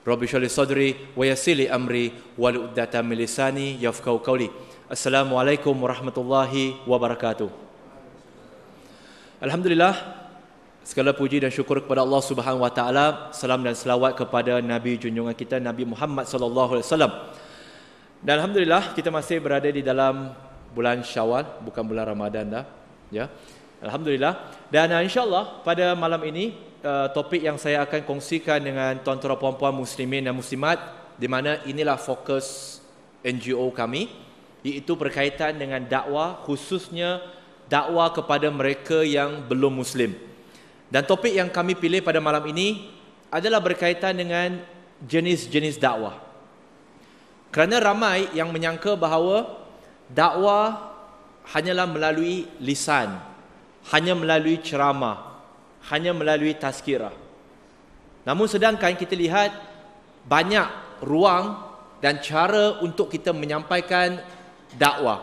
Rabbi shrah li sadri wa yassir li amri wahlul 'uqdatam min lisani yafqahu qawli. Assalamualaikum warahmatullahi wabarakatuh. Alhamdulillah, segala puji dan syukur kepada Allah Subhanahu wa taala. Salam dan selawat kepada Nabi junjungan kita Nabi Muhammad sallallahu alaihi wasallam. Dan alhamdulillah kita masih berada di dalam bulan Syawal, bukan bulan Ramadan dah, ya. Alhamdulillah. Dan insya-Allah pada malam ini topik yang saya akan kongsikan dengan tuan-tuan puan-puan muslimin dan muslimat, di mana inilah fokus NGO kami, iaitu berkaitan dengan dakwah, khususnya dakwah kepada mereka yang belum muslim. Dan topik yang kami pilih pada malam ini adalah berkaitan dengan jenis-jenis dakwah. Kerana ramai yang menyangka bahawa dakwah hanyalah melalui lisan, hanya melalui ceramah, hanya melalui tazkirah. Namun sedangkan kita lihat banyak ruang dan cara untuk kita menyampaikan dakwah.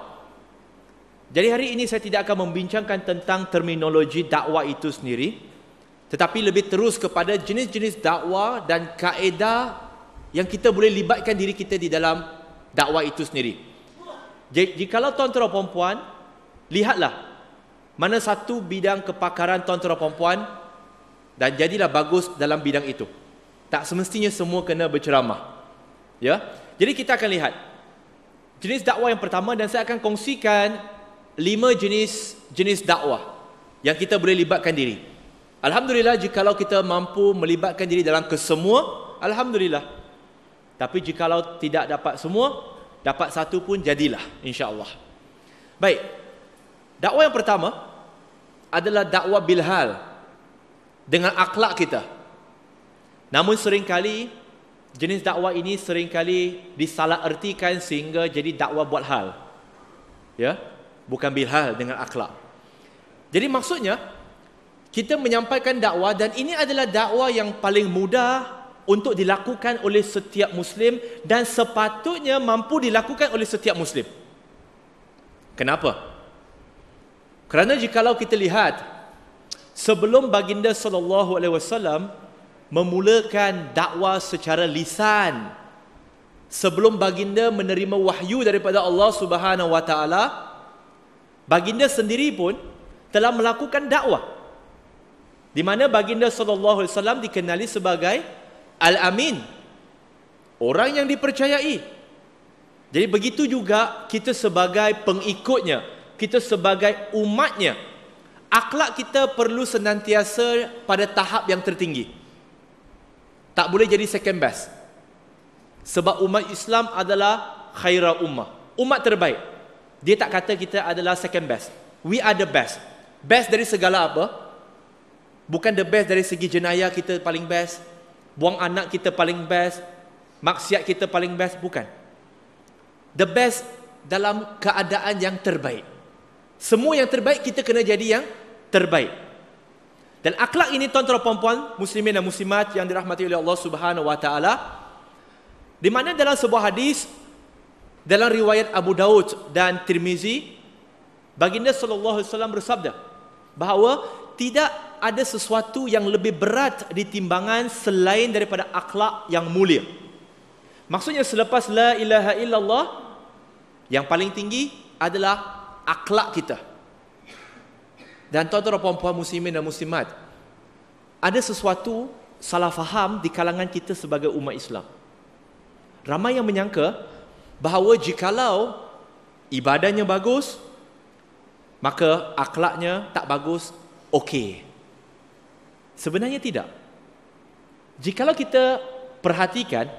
Jadi hari ini saya tidak akan membincangkan tentang terminologi dakwah itu sendiri, tetapi lebih terus kepada jenis-jenis dakwah dan kaedah yang kita boleh libatkan diri kita di dalam dakwah itu sendiri. Jikalau tuan-tuan dan puan-puan, lihatlah mana satu bidang kepakaran tuan-tuan dan puan-puan dan jadilah bagus dalam bidang itu. Tak semestinya semua kena berceramah. Ya. Jadi kita akan lihat jenis dakwah yang pertama, dan saya akan kongsikan 5 jenis dakwah yang kita boleh libatkan diri. Alhamdulillah jikalau kita mampu melibatkan diri dalam kesemua, alhamdulillah. Tapi jikalau tidak dapat semua, dapat satu pun jadilah, insya-Allah. Baik. Dakwah yang pertama adalah dakwah bilhal, dengan akhlak kita. Namun seringkali jenis dakwah ini seringkali disalahertikan sehingga jadi dakwah buat hal. Ya, bukan bilhal dengan akhlak. Jadi maksudnya kita menyampaikan dakwah, dan ini adalah dakwah yang paling mudah untuk dilakukan oleh setiap Muslim dan sepatutnya mampu dilakukan oleh setiap Muslim. Kenapa? Kerana jikalau kita lihat, sebelum baginda sallallahu alaihi wasallam memulakan dakwah secara lisan, sebelum baginda menerima wahyu daripada Allah Subhanahu wa taala, baginda sendiri pun telah melakukan dakwah, di mana baginda sallallahu alaihi wasallam dikenali sebagai Al-Amin, orang yang dipercayai. Jadi begitu juga kita sebagai pengikutnya, kita sebagai umatnya, akhlak kita perlu senantiasa pada tahap yang tertinggi. Tak boleh jadi second best. Sebab umat Islam adalah khairul ummah, umat terbaik. Dia tak kata kita adalah second best. We are the best. Best dari segala apa? Bukan the best dari segi jenayah kita paling best, buang anak kita paling best, maksiat kita paling best, bukan. The best dalam keadaan yang terbaik. Semua yang terbaik kita kena jadi yang terbaik. Dan akhlak ini tuan-tuan dan puan-puan muslimin dan muslimat yang dirahmati oleh Allah Subhanahu wa taala, di mana dalam sebuah hadis dalam riwayat Abu Daud dan Tirmizi, baginda sallallahu alaihi wasallam bersabda bahawa tidak ada sesuatu yang lebih berat di timbangan selain daripada akhlak yang mulia. Maksudnya selepas la ilaha illallah, yang paling tinggi adalah akhlak kita. Dan tuan-tuan dan puan-puan muslimin dan muslimat, ada sesuatu salah faham di kalangan kita sebagai umat Islam. Ramai yang menyangka bahawa jikalau ibadahnya bagus, maka akhlaknya tak bagus, okey. Sebenarnya tidak. Jikalau kita perhatikan,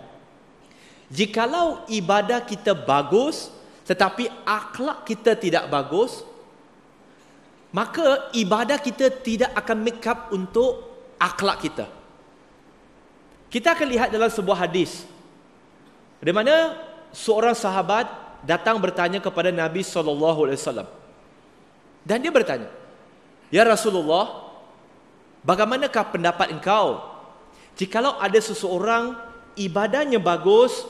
jikalau ibadah kita bagus tetapi akhlak kita tidak bagus, maka ibadah kita tidak akan make up untuk akhlak kita. Kita akan lihat dalam sebuah hadis di mana seorang sahabat datang bertanya kepada Nabi SAW. Dan dia bertanya, "Ya Rasulullah, bagaimanakah pendapat engkau jikalau ada seseorang ibadahnya bagus,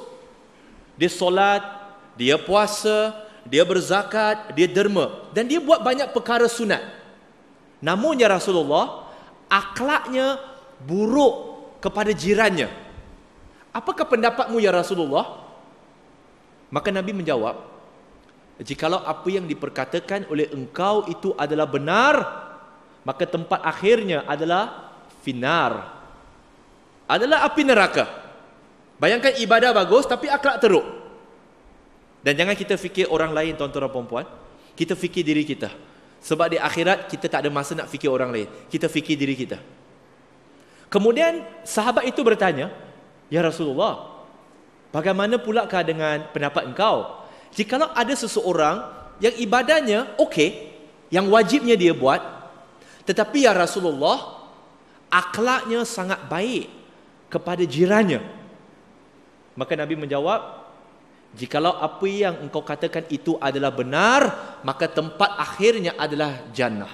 dia solat, dia puasa, dia berzakat, dia derma, dan dia buat banyak perkara sunat. Namun ya Rasulullah, akhlaknya buruk kepada jirannya. apakah pendapatmu ya Rasulullah? Maka Nabi menjawab, jikalau apa yang diperkatakan oleh engkau itu adalah benar, maka tempat akhirnya adalah finar, adalah api neraka. Bayangkan ibadah bagus tapi akhlak teruk. Dan jangan kita fikir orang lain, tuan-tuan dan puan-puan. Kita fikir diri kita. Sebab di akhirat kita tak ada masa nak fikir orang lain. Kita fikir diri kita. Kemudian sahabat itu bertanya, ya Rasulullah, bagaimana pulakah dengan pendapat engkau? Jikalau ada seseorang yang ibadahnya okey, yang wajibnya dia buat, tetapi ya Rasulullah, akhlaknya sangat baik kepada jirannya. Maka Nabi menjawab, jikalau apa yang engkau katakan itu adalah benar, maka tempat akhirnya adalah jannah.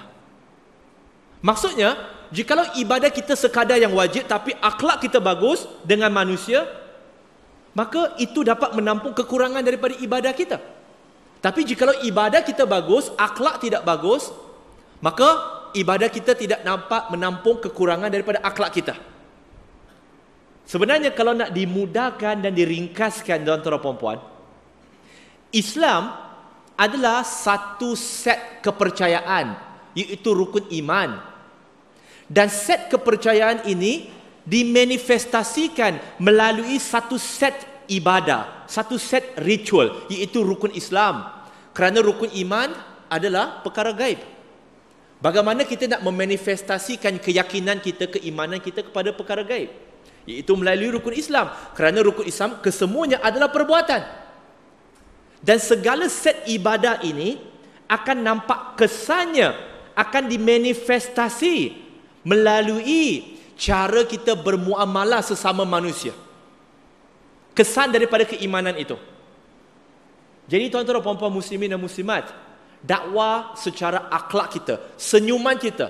Maksudnya, jikalau ibadah kita sekadar yang wajib tapi akhlak kita bagus dengan manusia, maka itu dapat menampung kekurangan daripada ibadah kita. Tapi jikalau ibadah kita bagus, akhlak tidak bagus, maka ibadah kita tidak nampak menampung kekurangan daripada akhlak kita. Sebenarnya kalau nak dimudahkan dan diringkaskan, tuan-tuan dan puan-puan, Islam adalah satu set kepercayaan, iaitu rukun iman. Dan set kepercayaan ini dimanifestasikan melalui satu set ibadah, satu set ritual, iaitu rukun Islam. Kerana rukun iman adalah perkara gaib. Bagaimana kita nak memanifestasikan keyakinan kita, keimanan kita kepada perkara gaib? Iaitu melalui rukun Islam. Kerana rukun Islam kesemuanya adalah perbuatan. Dan segala set ibadah ini akan nampak kesannya, akan dimanifestasi melalui cara kita bermuamalah sesama manusia. Kesan daripada keimanan itu. Jadi tuan-tuan dan puan-puan muslimin dan muslimat, dakwah secara akhlak kita, senyuman kita,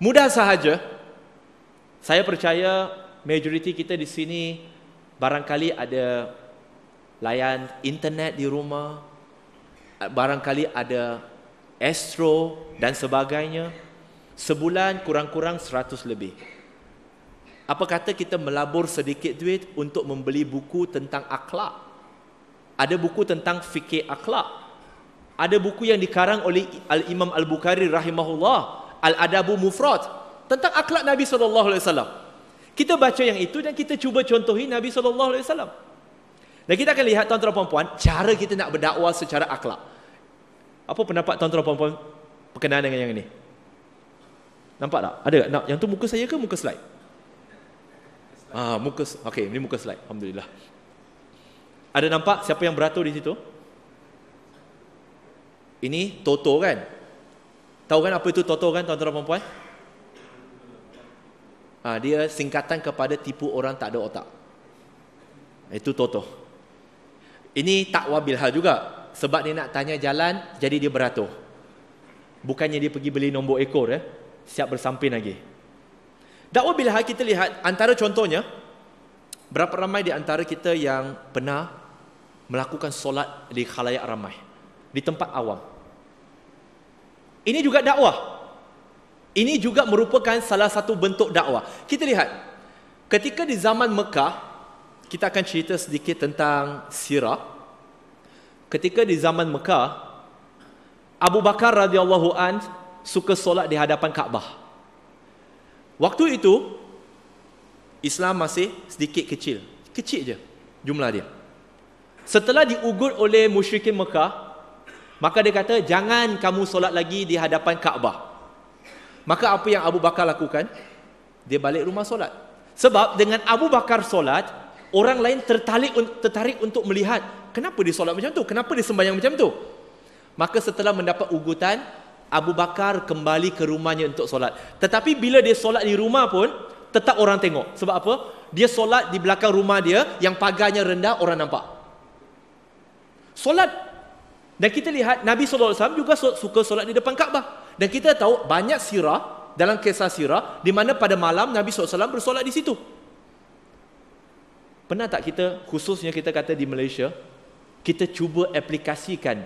mudah sahaja. Saya percaya majoriti kita di sini barangkali ada layan internet di rumah, barangkali ada Astro dan sebagainya. Sebulan kurang-kurang 100 lebih. Apa kata kita melabur sedikit duit untuk membeli buku tentang akhlak? Ada buku tentang fikih akhlak. Ada buku yang dikarang oleh Al-Imam Al-Bukhari rahimahullah, Al-Adabu Mufrad, tentang akhlak Nabi SAW. Kita baca yang itu dan kita cuba contohi Nabi SAW. Dan kita akan lihat, tuan-tuan dan puan-puan, cara kita nak berdakwah secara akhlak. Apa pendapat tuan-tuan dan puan-puan berkenaan dengan yang ini? Nampak tak? Ada tak? Nak, yang tu muka saya ke muka slide? Okey, ini muka slide. Alhamdulillah. Ada nampak siapa yang beratur di situ? Ini Toto kan? Tahu kan apa itu Toto kan, tuan-tuan dan puan-puan? Dia singkatan kepada tipu orang tak ada otak. Itu Toto. Ini takwa bilhal juga. Sebab dia nak tanya jalan, jadi dia beratur. Bukannya dia pergi beli nombor ekor, siap bersamping lagi. Dakwah bilhal kita lihat, antara contohnya, berapa ramai di antara kita yang pernah melakukan solat di khalayak ramai, di tempat awam. Ini juga dakwah. Ini juga merupakan salah satu bentuk dakwah. Kita lihat, ketika di zaman Mekah, kita akan cerita sedikit tentang sirah. Ketika di zaman Mekah, Abu Bakar radhiyallahu an suka solat di hadapan Kaabah. Waktu itu Islam masih sedikit kecil je jumlah dia. Setelah diugut oleh musyrikin Mekah, maka dia kata, jangan kamu solat lagi di hadapan Kaabah. Maka apa yang Abu Bakar lakukan? Dia balik rumah solat. Sebab dengan Abu Bakar solat, orang lain tertarik untuk melihat kenapa dia solat macam tu, kenapa dia sembahyang macam tu. Maka setelah mendapat ugutan, Abu Bakar kembali ke rumahnya untuk solat. Tetapi bila dia solat di rumah pun, tetap orang tengok. Sebab apa? Dia solat di belakang rumah dia, yang pagarnya rendah, orang nampak. Solat. Dan kita lihat Nabi SAW juga suka solat di depan Kaabah. Dan kita tahu banyak sirah, dalam kisah sirah, di mana pada malam Nabi SAW bersolat di situ. Pernah tak kita, khususnya kita kata di Malaysia, kita cuba aplikasikan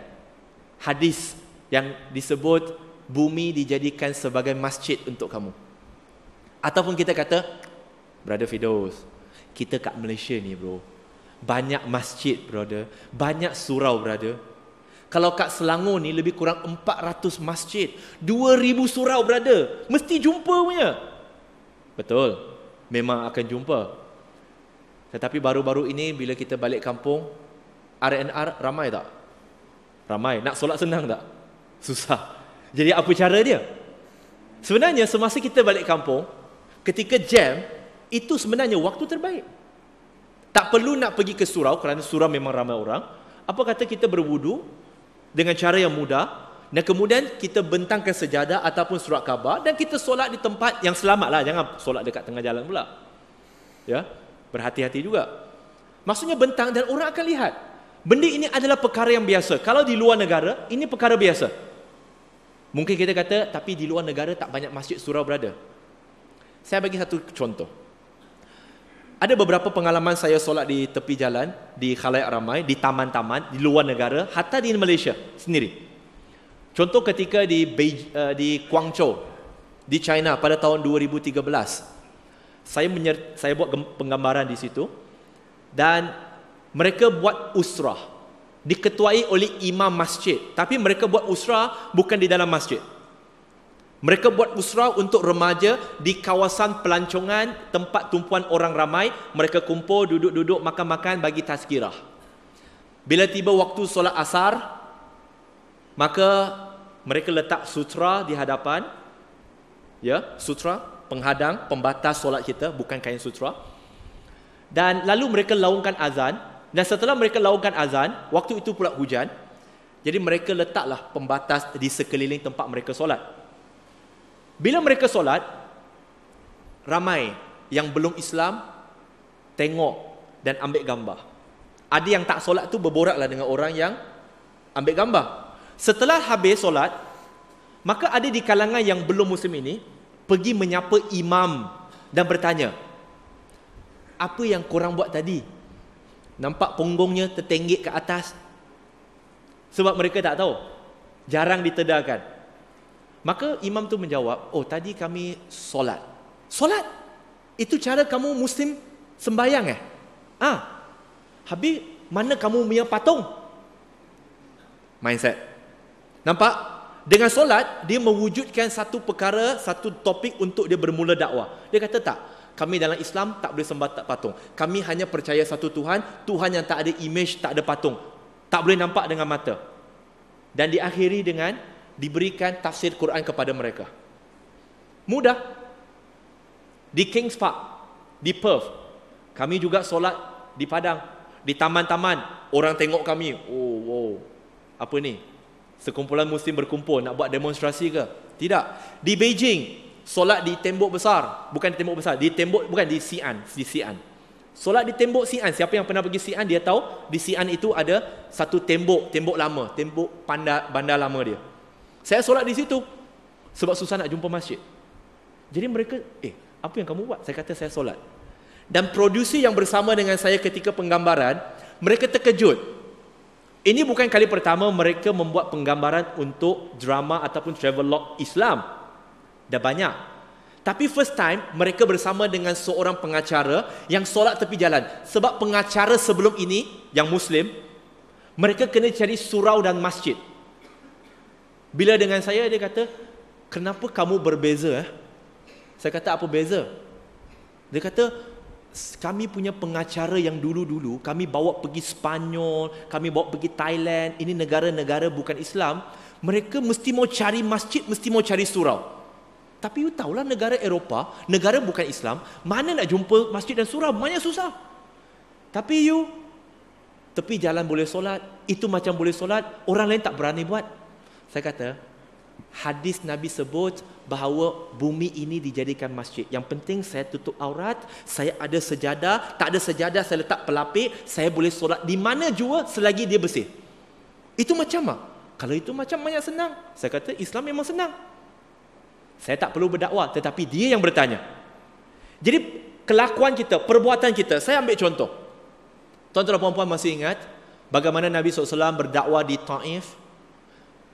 hadis yang disebut bumi dijadikan sebagai masjid untuk kamu? Ataupun kita kata, Brother Fidaus, Kita kat Malaysia ni bro, banyak masjid brother, banyak surau brother. Kalau kat Selangor ni lebih kurang 400 masjid, 2000 surau brother. Mesti jumpa punya. Betul, memang akan jumpa. Tetapi baru-baru ini bila kita balik kampung, R&R ramai tak? Ramai. Nak solat senang tak? Susah. Jadi apa cara dia? Sebenarnya semasa kita balik kampung, ketika jam, itu sebenarnya waktu terbaik. Tak perlu nak pergi ke surau kerana surau memang ramai orang. Apa kata kita berwudu dengan cara yang mudah, dan kemudian kita bentangkan sejadah ataupun surat khabar dan kita solat di tempat yang selamat lah. Jangan solat dekat tengah jalan pula. Ya, berhati-hati juga. Maksudnya bentang dan orang akan lihat. Benda ini adalah perkara yang biasa. Kalau di luar negara, ini perkara biasa. Mungkin kita kata, tapi di luar negara tak banyak masjid surau berada. Saya bagi satu contoh. Ada beberapa pengalaman saya solat di tepi jalan, di khalayak ramai, di taman-taman, di luar negara, hatta di Malaysia sendiri. Contoh ketika di Guangzhou, di China pada tahun 2013. Saya buat penggambaran di situ. Dan mereka buat usrah. Diketuai oleh imam masjid. Tapi mereka buat usrah bukan di dalam masjid. Mereka buat usrah untuk remaja di kawasan pelancongan, tempat tumpuan orang ramai. Mereka kumpul, duduk-duduk, makan-makan, bagi tazkirah. Bila tiba waktu solat asar, maka mereka letak sutra di hadapan. Ya, sutra, penghadang, pembatas solat kita, bukan kain sutra. Dan lalu mereka laungkan azan. Dan setelah mereka laungkan azan, waktu itu pula hujan. Jadi mereka letaklah pembatas di sekeliling tempat mereka solat. Bila mereka solat, ramai yang belum Islam tengok dan ambil gambar. Ada yang tak solat tu berboraklah dengan orang yang ambil gambar. Setelah habis solat, maka ada di kalangan yang belum Muslim ini pergi menyapa imam dan bertanya, apa yang korang buat tadi? Nampak punggungnya tertenggik ke atas. Sebab mereka tak tahu, jarang ditedarkan. Maka imam tu menjawab, oh tadi kami solat. Solat? Itu cara kamu Muslim sembahyang habis mana kamu punya patung? Mindset. Nampak? Dengan solat, dia mewujudkan satu perkara, satu topik untuk dia bermula dakwah. Dia kata tak, kami dalam Islam tak boleh sembah patung. Kami hanya percaya satu Tuhan, Tuhan yang tak ada image, tak ada patung. Tak boleh nampak dengan mata. Dan diakhiri dengan diberikan tafsir Quran kepada mereka. Mudah. Di Kings Park, di Perth, kami juga solat di padang, di taman-taman. Orang tengok kami, oh, wow, apa ni? Sekumpulan Muslim berkumpul nak buat demonstrasi ke? Tidak. Di Beijing, solat di tembok besar, bukan di tembok besar, di tembok, bukan di Xi'an, di Xi'an. Solat di tembok Xi'an. Siapa yang pernah pergi Xi'an dia tahu di Xi'an itu ada satu tembok lama, tembok bandar lama dia. Saya solat di situ sebab susah nak jumpa masjid. Jadi mereka, apa yang kamu buat? Saya kata saya solat. Dan produser yang bersama dengan saya ketika penggambaran, mereka terkejut. Ini bukan kali pertama mereka membuat penggambaran untuk drama ataupun travelog Islam. Dah banyak. Tapi first time mereka bersama dengan seorang pengacara yang solat tepi jalan. Sebab pengacara sebelum ini yang Muslim, mereka kena cari surau dan masjid. Bila dengan saya, dia kata, kenapa kamu berbeza? Saya kata, apa beza? Dia kata, kami punya pengacara yang dulu-dulu kami bawa pergi Spanyol, kami bawa pergi Thailand, ini negara-negara bukan Islam, mereka mesti mau cari masjid, mesti mau cari surau. Tapi you tahulah negara Eropah, negara bukan Islam, mana nak jumpa masjid dan surau, banyak susah. Tapi you tepi jalan boleh solat, itu macam boleh solat, orang lain tak berani buat. Saya kata, hadis Nabi sebut bahawa bumi ini dijadikan masjid. Yang penting saya tutup aurat, saya ada sejadah, tak ada sejadah saya letak pelapik, saya boleh solat di mana jua selagi dia bersih. Itu macam apa? Kalau itu macam banyak senang. Saya kata Islam memang senang. Saya tak perlu berdakwah, tetapi dia yang bertanya. Jadi kelakuan kita, perbuatan kita, saya ambil contoh. Tuan-tuan dan puan-puan masih ingat bagaimana Nabi SAW berdakwah di Taif?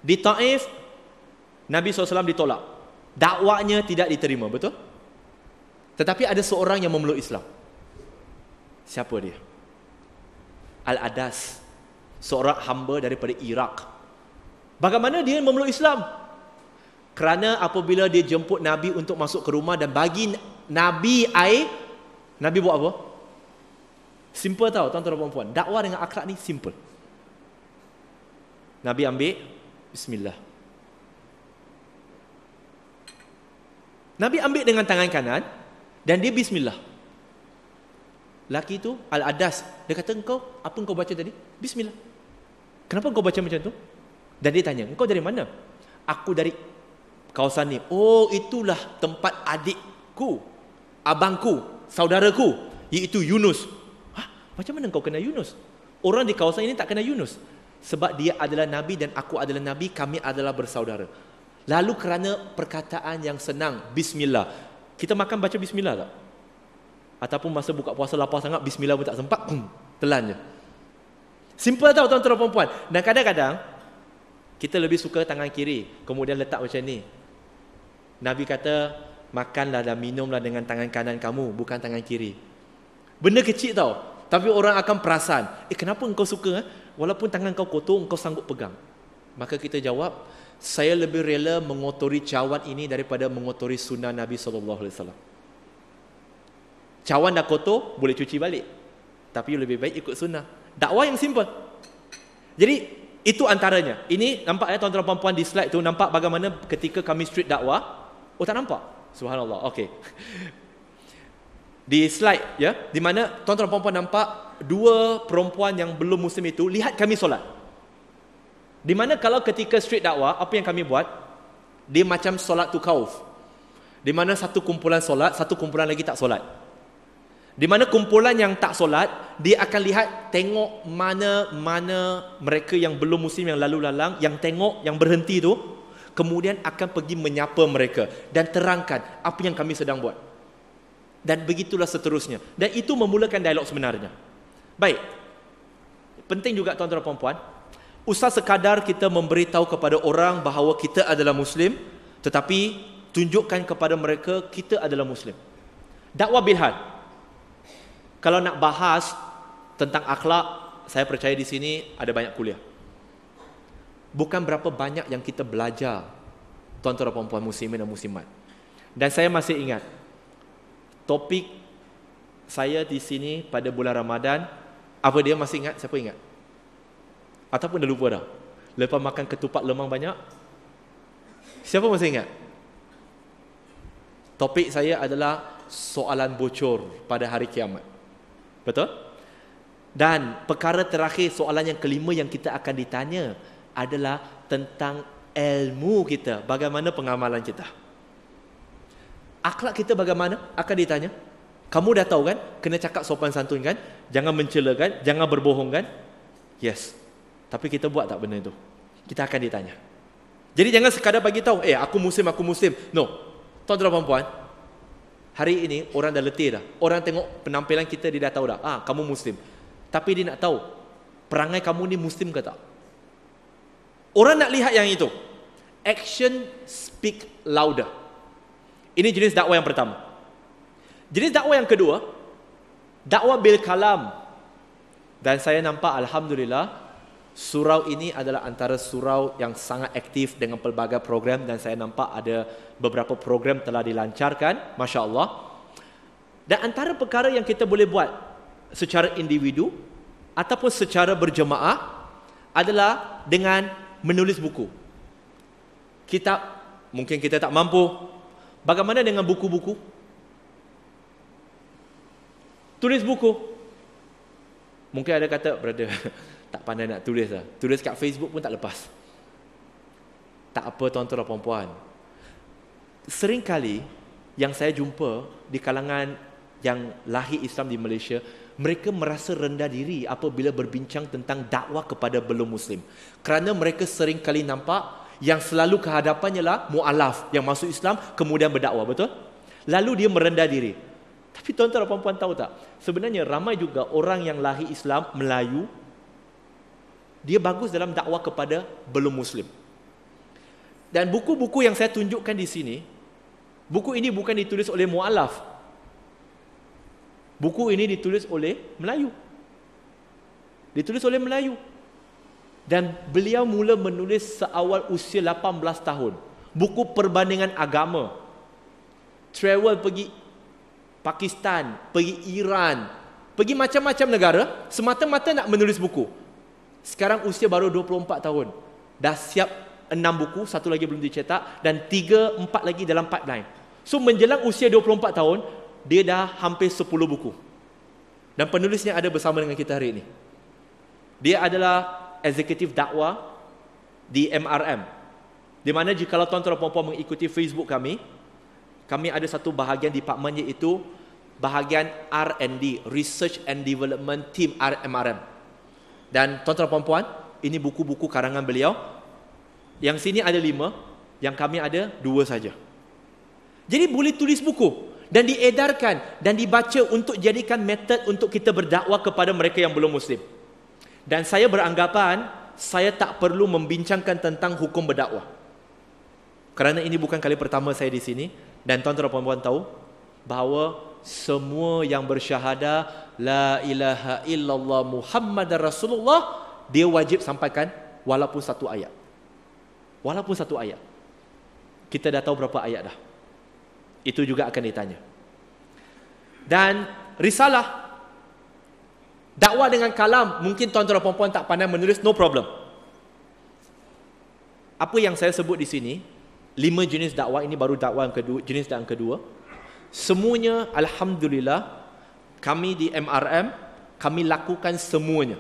Di Taif, Nabi SAW ditolak. Dakwanya tidak diterima, betul? Tetapi ada seorang yang memeluk Islam. Siapa dia? Al-Adas, seorang hamba daripada Iraq. Bagaimana dia memeluk Islam? Kerana apabila dia jemput Nabi untuk masuk ke rumah dan bagi Nabi air, Nabi buat apa? Simple tau tuan-tuan dan puan-puan. Dakwah dengan akhlak ni simple. Nabi ambil, bismillah. Nabi ambil dengan tangan kanan dan dia bismillah. Laki tu Al-Adas, dia kata, engkau apa engkau baca tadi? Bismillah. Kenapa engkau baca macam tu? Dan dia tanya, engkau dari mana? Aku dari kawasan ni. Oh, itulah tempat adikku, abangku, saudaraku, iaitu Yunus. Hah? Macam mana engkau kenal Yunus? Orang di kawasan ini tak kenal Yunus. Sebab dia adalah Nabi dan aku adalah Nabi, kami adalah bersaudara. Lalu kerana perkataan yang senang, bismillah. Kita makan baca bismillah tak? Ataupun masa buka puasa lapar sangat, bismillah pun tak sempat, telan je. Simple tau tuan-tuan dan puan-puan. Dan kadang-kadang kita lebih suka tangan kiri, kemudian letak macam ni. Nabi kata, makanlah dan minumlah dengan tangan kanan kamu, bukan tangan kiri. Benda kecil tau, tapi orang akan perasan, kenapa engkau suka? Walaupun tangan kau kotor, engkau sanggup pegang. Maka kita jawab, saya lebih rela mengotori cawan ini daripada mengotori sunnah Nabi SAW. Cawan dah kotor, boleh cuci balik. Tapi lebih baik ikut sunnah. Dakwah yang simple. Jadi, itu antaranya. Ini nampak ya tuan-tuan dan puan-puan di slide tu, nampak bagaimana ketika kami street dakwah. Oh, tak nampak? Subhanallah. Okey. Di slide ya, di mana tuan-tuan dan puan-puan nampak dua perempuan yang belum muslim itu lihat kami solat. Di mana kalau ketika street dakwah, apa yang kami buat? Dia macam solat tu khauf. Di mana satu kumpulan solat, satu kumpulan lagi tak solat. Di mana kumpulan yang tak solat, dia akan lihat, tengok mana mereka yang belum muslim yang lalu lalang, yang tengok, yang berhenti tu, kemudian akan pergi menyapa mereka dan terangkan apa yang kami sedang buat. Dan begitulah seterusnya. Dan itu memulakan dialog sebenarnya. Baik. Penting juga tuan-tuan dan puan-puan, usah sekadar kita memberitahu kepada orang bahawa kita adalah muslim, tetapi tunjukkan kepada mereka kita adalah muslim. Dakwah bilhal. Kalau nak bahas tentang akhlak, saya percaya di sini ada banyak kuliah. Bukan berapa banyak yang kita belajar, tuan-tuan dan puan-puan muslimin dan muslimat. Dan saya masih ingat, topik saya di sini pada bulan Ramadan, apa dia masih ingat? Siapa ingat? Ataupun dah lupa dah? Lepas makan ketupat lemang banyak? Siapa masih ingat? Topik saya adalah soalan bocor pada hari kiamat. Betul? Dan perkara terakhir, soalan yang kelima yang kita akan ditanya adalah tentang ilmu kita. Bagaimana pengamalan kita? Akhlak kita bagaimana? Akan ditanya. Kamu dah tahu kan? Kena cakap sopan santun kan? Jangan mencela kan? Jangan berbohong kan? Yes. Tapi kita buat tak benda itu? Kita akan ditanya. Jadi jangan sekadar bagi tahu, aku muslim, aku muslim. No. Tuan-tuan dan puan-puan, hari ini orang dah letih dah. Orang tengok penampilan kita, dia dah tahu dah. Kamu muslim. Tapi dia nak tahu, perangai kamu ni muslim ke tak? Orang nak lihat yang itu. Action speak louder. Ini jenis dakwah yang pertama. Jenis dakwah yang kedua, dakwah bil kalam. Dan saya nampak alhamdulillah, surau ini adalah antara surau yang sangat aktif dengan pelbagai program, dan saya nampak ada beberapa program telah dilancarkan, Masya Allah. Dan antara perkara yang kita boleh buat secara individu ataupun secara berjemaah adalah dengan menulis buku. Kitab, mungkin kita tak mampu. Bagaimana dengan buku-buku? Tulis buku. Mungkin ada kata, brother, tak pandai nak tulis lah. Tulis kat Facebook pun tak lepas. Tak apa tuan-tuan dan puan-puan. Seringkali yang saya jumpa di kalangan yang lahir Islam di Malaysia, mereka merasa rendah diri apabila berbincang tentang dakwah kepada belum Muslim. Kerana mereka seringkali nampak yang selalu kehadapannya lah mu'alaf yang masuk Islam kemudian berdakwah, betul? Lalu dia merendah diri. Tapi tuan-tuan dan puan-puan tahu tak? Sebenarnya ramai juga orang yang lahir Islam Melayu, dia bagus dalam dakwah kepada belum Muslim. Dan buku-buku yang saya tunjukkan di sini, buku ini bukan ditulis oleh mu'alaf. Buku ini ditulis oleh Melayu. Ditulis oleh Melayu. Dan beliau mula menulis seawal usia 18 tahun. Buku perbandingan agama. Travel pergi Pakistan, pergi Iran, pergi macam-macam negara, semata-mata nak menulis buku. Sekarang usia baru 24 tahun. Dah siap 6 buku, satu lagi belum dicetak, dan 3-4 lagi dalam pipeline. So menjelang usia 24 tahun, dia dah hampir 10 buku. Dan penulisnya ada bersama dengan kita hari ini. Dia adalah eksekutif dakwah di MRM. Di mana jika tuan-tuan dan puan-puan mengikuti Facebook kami ada satu bahagian department, iaitu bahagian R&D, Research and Development Team MRM. Dan tuan-tuan dan puan-puan, ini buku-buku karangan beliau. Yang sini ada 5, yang kami ada 2 saja. Jadi boleh tulis buku dan diedarkan dan dibaca untuk jadikan metod untuk kita berdakwah kepada mereka yang belum Muslim. Dan saya beranggapan saya tak perlu membincangkan tentang hukum berdakwah. Kerana ini bukan kali pertama saya di sini, dan tuan-tuan dan puan-puan tahu bahawa semua yang bersyahadah la ilaha illallah Muhammadar Rasulullah, dia wajib sampaikan walaupun satu ayat. Walaupun satu ayat. Kita dah tahu berapa ayat dah. Itu juga akan ditanya. Dan risalah dakwah dengan kalam, mungkin tuan-tuan dan puan-puan tak pandai menulis, no problem. Apa yang saya sebut di sini, 5 jenis dakwah, ini baru dakwah yang kedua, jenis yang kedua. Semuanya alhamdulillah kami di MRM kami lakukan semuanya.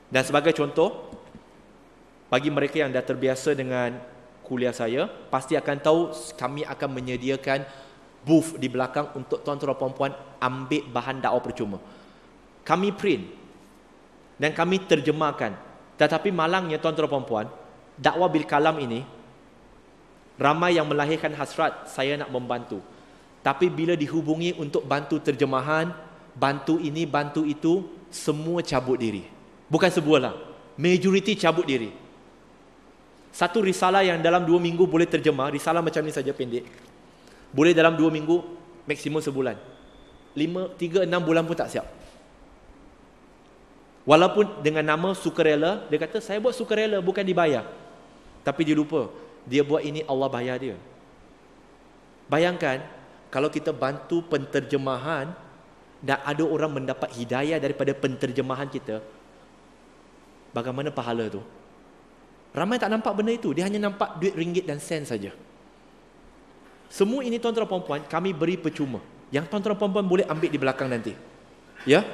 Dan sebagai contoh, bagi mereka yang dah terbiasa dengan kuliah saya, pasti akan tahu kami akan menyediakan booth di belakang untuk tuan-tuan dan puan-puan ambil bahan dakwah percuma. Kami print dan kami terjemahkan. Tetapi malangnya tuan-tuan dan puan-puan, dakwah bil kalam ini ramai yang melahirkan hasrat saya nak membantu. Tapi bila dihubungi untuk bantu terjemahan, bantu ini, bantu itu, semua cabut diri. Bukan sebuah lah, majoriti cabut diri. Satu risalah yang dalam 2 minggu boleh terjemah, risalah macam ni saja pendek, boleh dalam 2 minggu, maksimum sebulan. 3-6 bulan pun tak siap. Walaupun dengan nama sukarela, dia kata saya buat sukarela bukan dibayar. Tapi dia lupa, dia buat ini Allah bayar dia. Bayangkan kalau kita bantu penterjemahan dan ada orang mendapat hidayah daripada penterjemahan kita, bagaimana pahala tu? Ramai tak nampak benda itu, dia hanya nampak duit ringgit dan sen saja. Semua ini tuan-tuan dan puan-puan kami beri percuma. Yang tuan-tuan dan puan-puan boleh ambil di belakang nanti. Ya.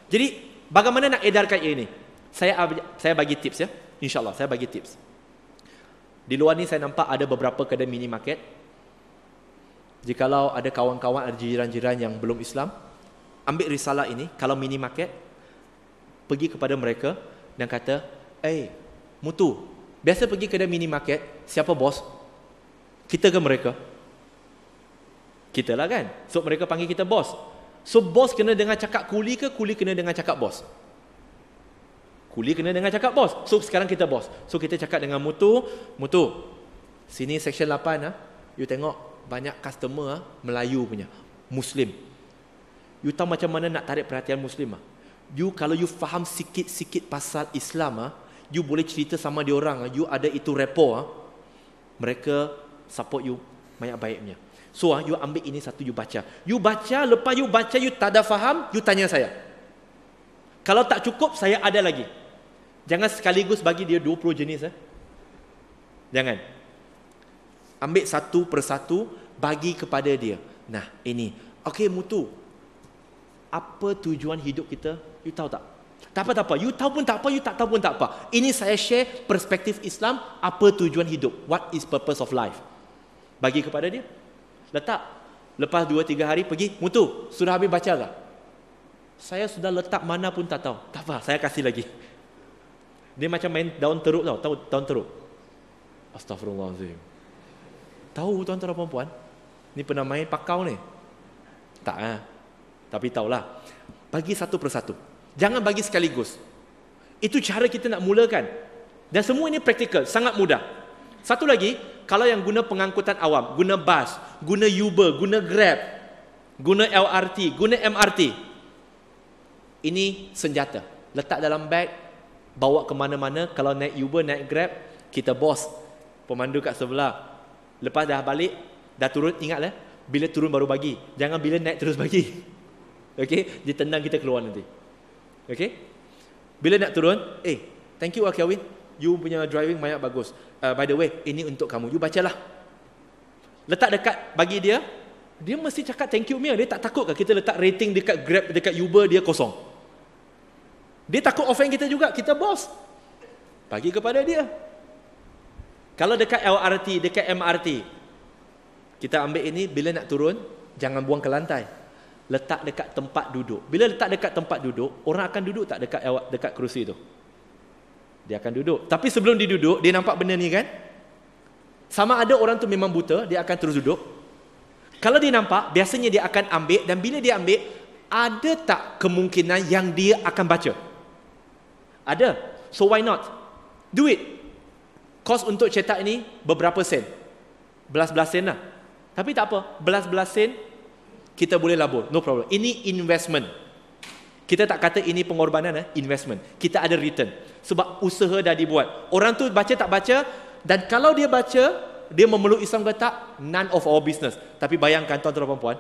Jadi bagaimana nak edarkan ini? Saya bagi tips ya. InsyaAllah saya bagi tips. Di luar ni saya nampak ada beberapa kedai mini market. Jikalau ada kawan-kawan, ada jiran-jiran yang belum Islam, ambil risalah ini, kalau mini market, pergi kepada mereka dan kata, Mutu, biasa pergi kedai mini market, siapa bos? Kita ke mereka? Kita lah kan? So mereka panggil kita bos. So bos kena dengar cakap kuli ke kuli kena dengar cakap bos? Kuli kena dengar cakap bos. So sekarang kita bos. So kita cakap dengan Mutu, sini section 8 you tengok banyak customer Melayu punya, Muslim. You tahu macam mana nak tarik perhatian Muslim You kalau you faham sikit-sikit pasal Islam you boleh cerita sama dia orang, you ada itu rapport mereka support you banyak baiknya. So you ambil ini satu, you baca, lepas you baca you tak ada faham, you tanya saya. Kalau tak cukup, saya ada lagi. Jangan sekaligus bagi dia 20 jenis Jangan. Ambil satu persatu, bagi kepada dia. Nah, ini. Okey, Mutu, apa tujuan hidup kita? You tahu tak? Tak apa. You tahu pun tak apa, you tak tahu pun tak apa. Ini saya share perspektif Islam, apa tujuan hidup? What is purpose of life? Bagi kepada dia. Letak. Lepas 2-3 hari pergi, Mutu, sudah habis baca tak? Saya sudah letak mana pun tak tahu. Tak apa, saya kasih lagi. Dia macam main daun teruk tahu daun teruk. Astaghfirullahaladzim. Tahu tuan-tuan dan puan-puan? Ni pernah main pakau ni? Tak tapi tahulah. Bagi satu persatu. Jangan bagi sekaligus. Itu cara kita nak mulakan. Dan semua ini praktikal, sangat mudah. Satu lagi, kalau yang guna pengangkutan awam, guna bas, guna Uber, guna Grab, guna LRT, guna MRT. Ini senjata. Letak dalam beg, bawa ke mana-mana. Kalau naik Uber, naik Grab, kita bos, pemandu kat sebelah. Lepas dah balik, dah turun, ingatlah, bila turun baru bagi. Jangan bila naik terus bagi. Okey, dia tendang kita keluar nanti. Okey? Bila nak turun, thank you Kelvin, you punya driving banyak bagus. By the way, ini untuk kamu. You bacalah. Letak dekat bagi dia, dia mesti cakap thank you Mia. Dia tak takut ke kita letak rating dekat Grab, dekat Uber, dia kosong. Dia takut offend kita juga, kita bos. Bagi kepada dia. Kalau dekat LRT, dekat MRT, kita ambil ini, bila nak turun, jangan buang ke lantai. Letak dekat tempat duduk. Bila letak dekat tempat duduk, orang akan duduk tak dekat kerusi tu? Dia akan duduk. Tapi sebelum dia duduk, dia nampak benda ni kan? Sama ada orang tu memang buta, dia akan terus duduk. Kalau dia nampak, biasanya dia akan ambil, dan bila dia ambil, ada tak kemungkinan yang dia akan baca? Ada. So why not? Do it. Kos untuk cetak ini beberapa sen. Belas-belas sen lah. Tapi tak apa, belas-belas sen kita boleh labur, no problem. Ini investment. Kita tak kata ini pengorbanan, investment. Kita ada return. Sebab usaha dah dibuat. Orang tu baca tak baca, dan kalau dia baca, dia memeluk Islam ke tak, none of our business. Tapi bayangkan tuan-tuan dan puan,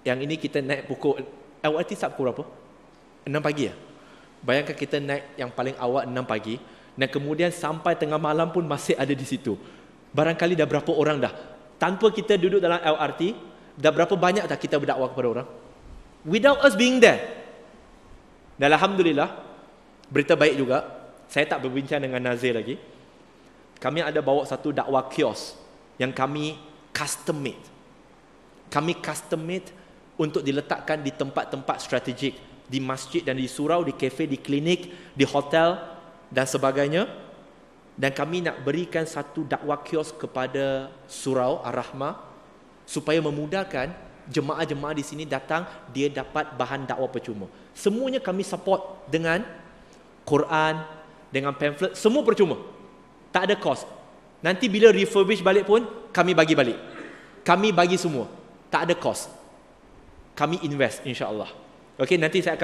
yang ini kita naik pukul, LRT start pukul berapa? 6 pagi ya? Bayangkan kita naik yang paling awal 6 pagi, dan kemudian sampai tengah malam pun masih ada di situ. Barangkali dah berapa orang dah. Tanpa kita duduk dalam LRT, dah berapa banyak dah kita berdakwah kepada orang? Without us being there. Dan alhamdulillah, berita baik juga, saya tak berbincang dengan Nazir lagi. Kami ada bawa satu dakwah kios yang kami custom made. Kami custom made untuk diletakkan di tempat-tempat strategik, di masjid dan di surau, di kafe, di klinik, di hotel dan sebagainya. Dan kami nak berikan satu dakwah kios kepada surau Ar-Rahmah supaya memudahkan jemaah-jemaah di sini datang, dia dapat bahan dakwah percuma. Semuanya kami support dengan Quran, dengan pamphlet, semua percuma. Tak ada cost. Nanti bila refurbish balik pun, kami bagi balik. Kami bagi semua. Tak ada cost. Kami invest, insya-Allah. Okey, nanti saya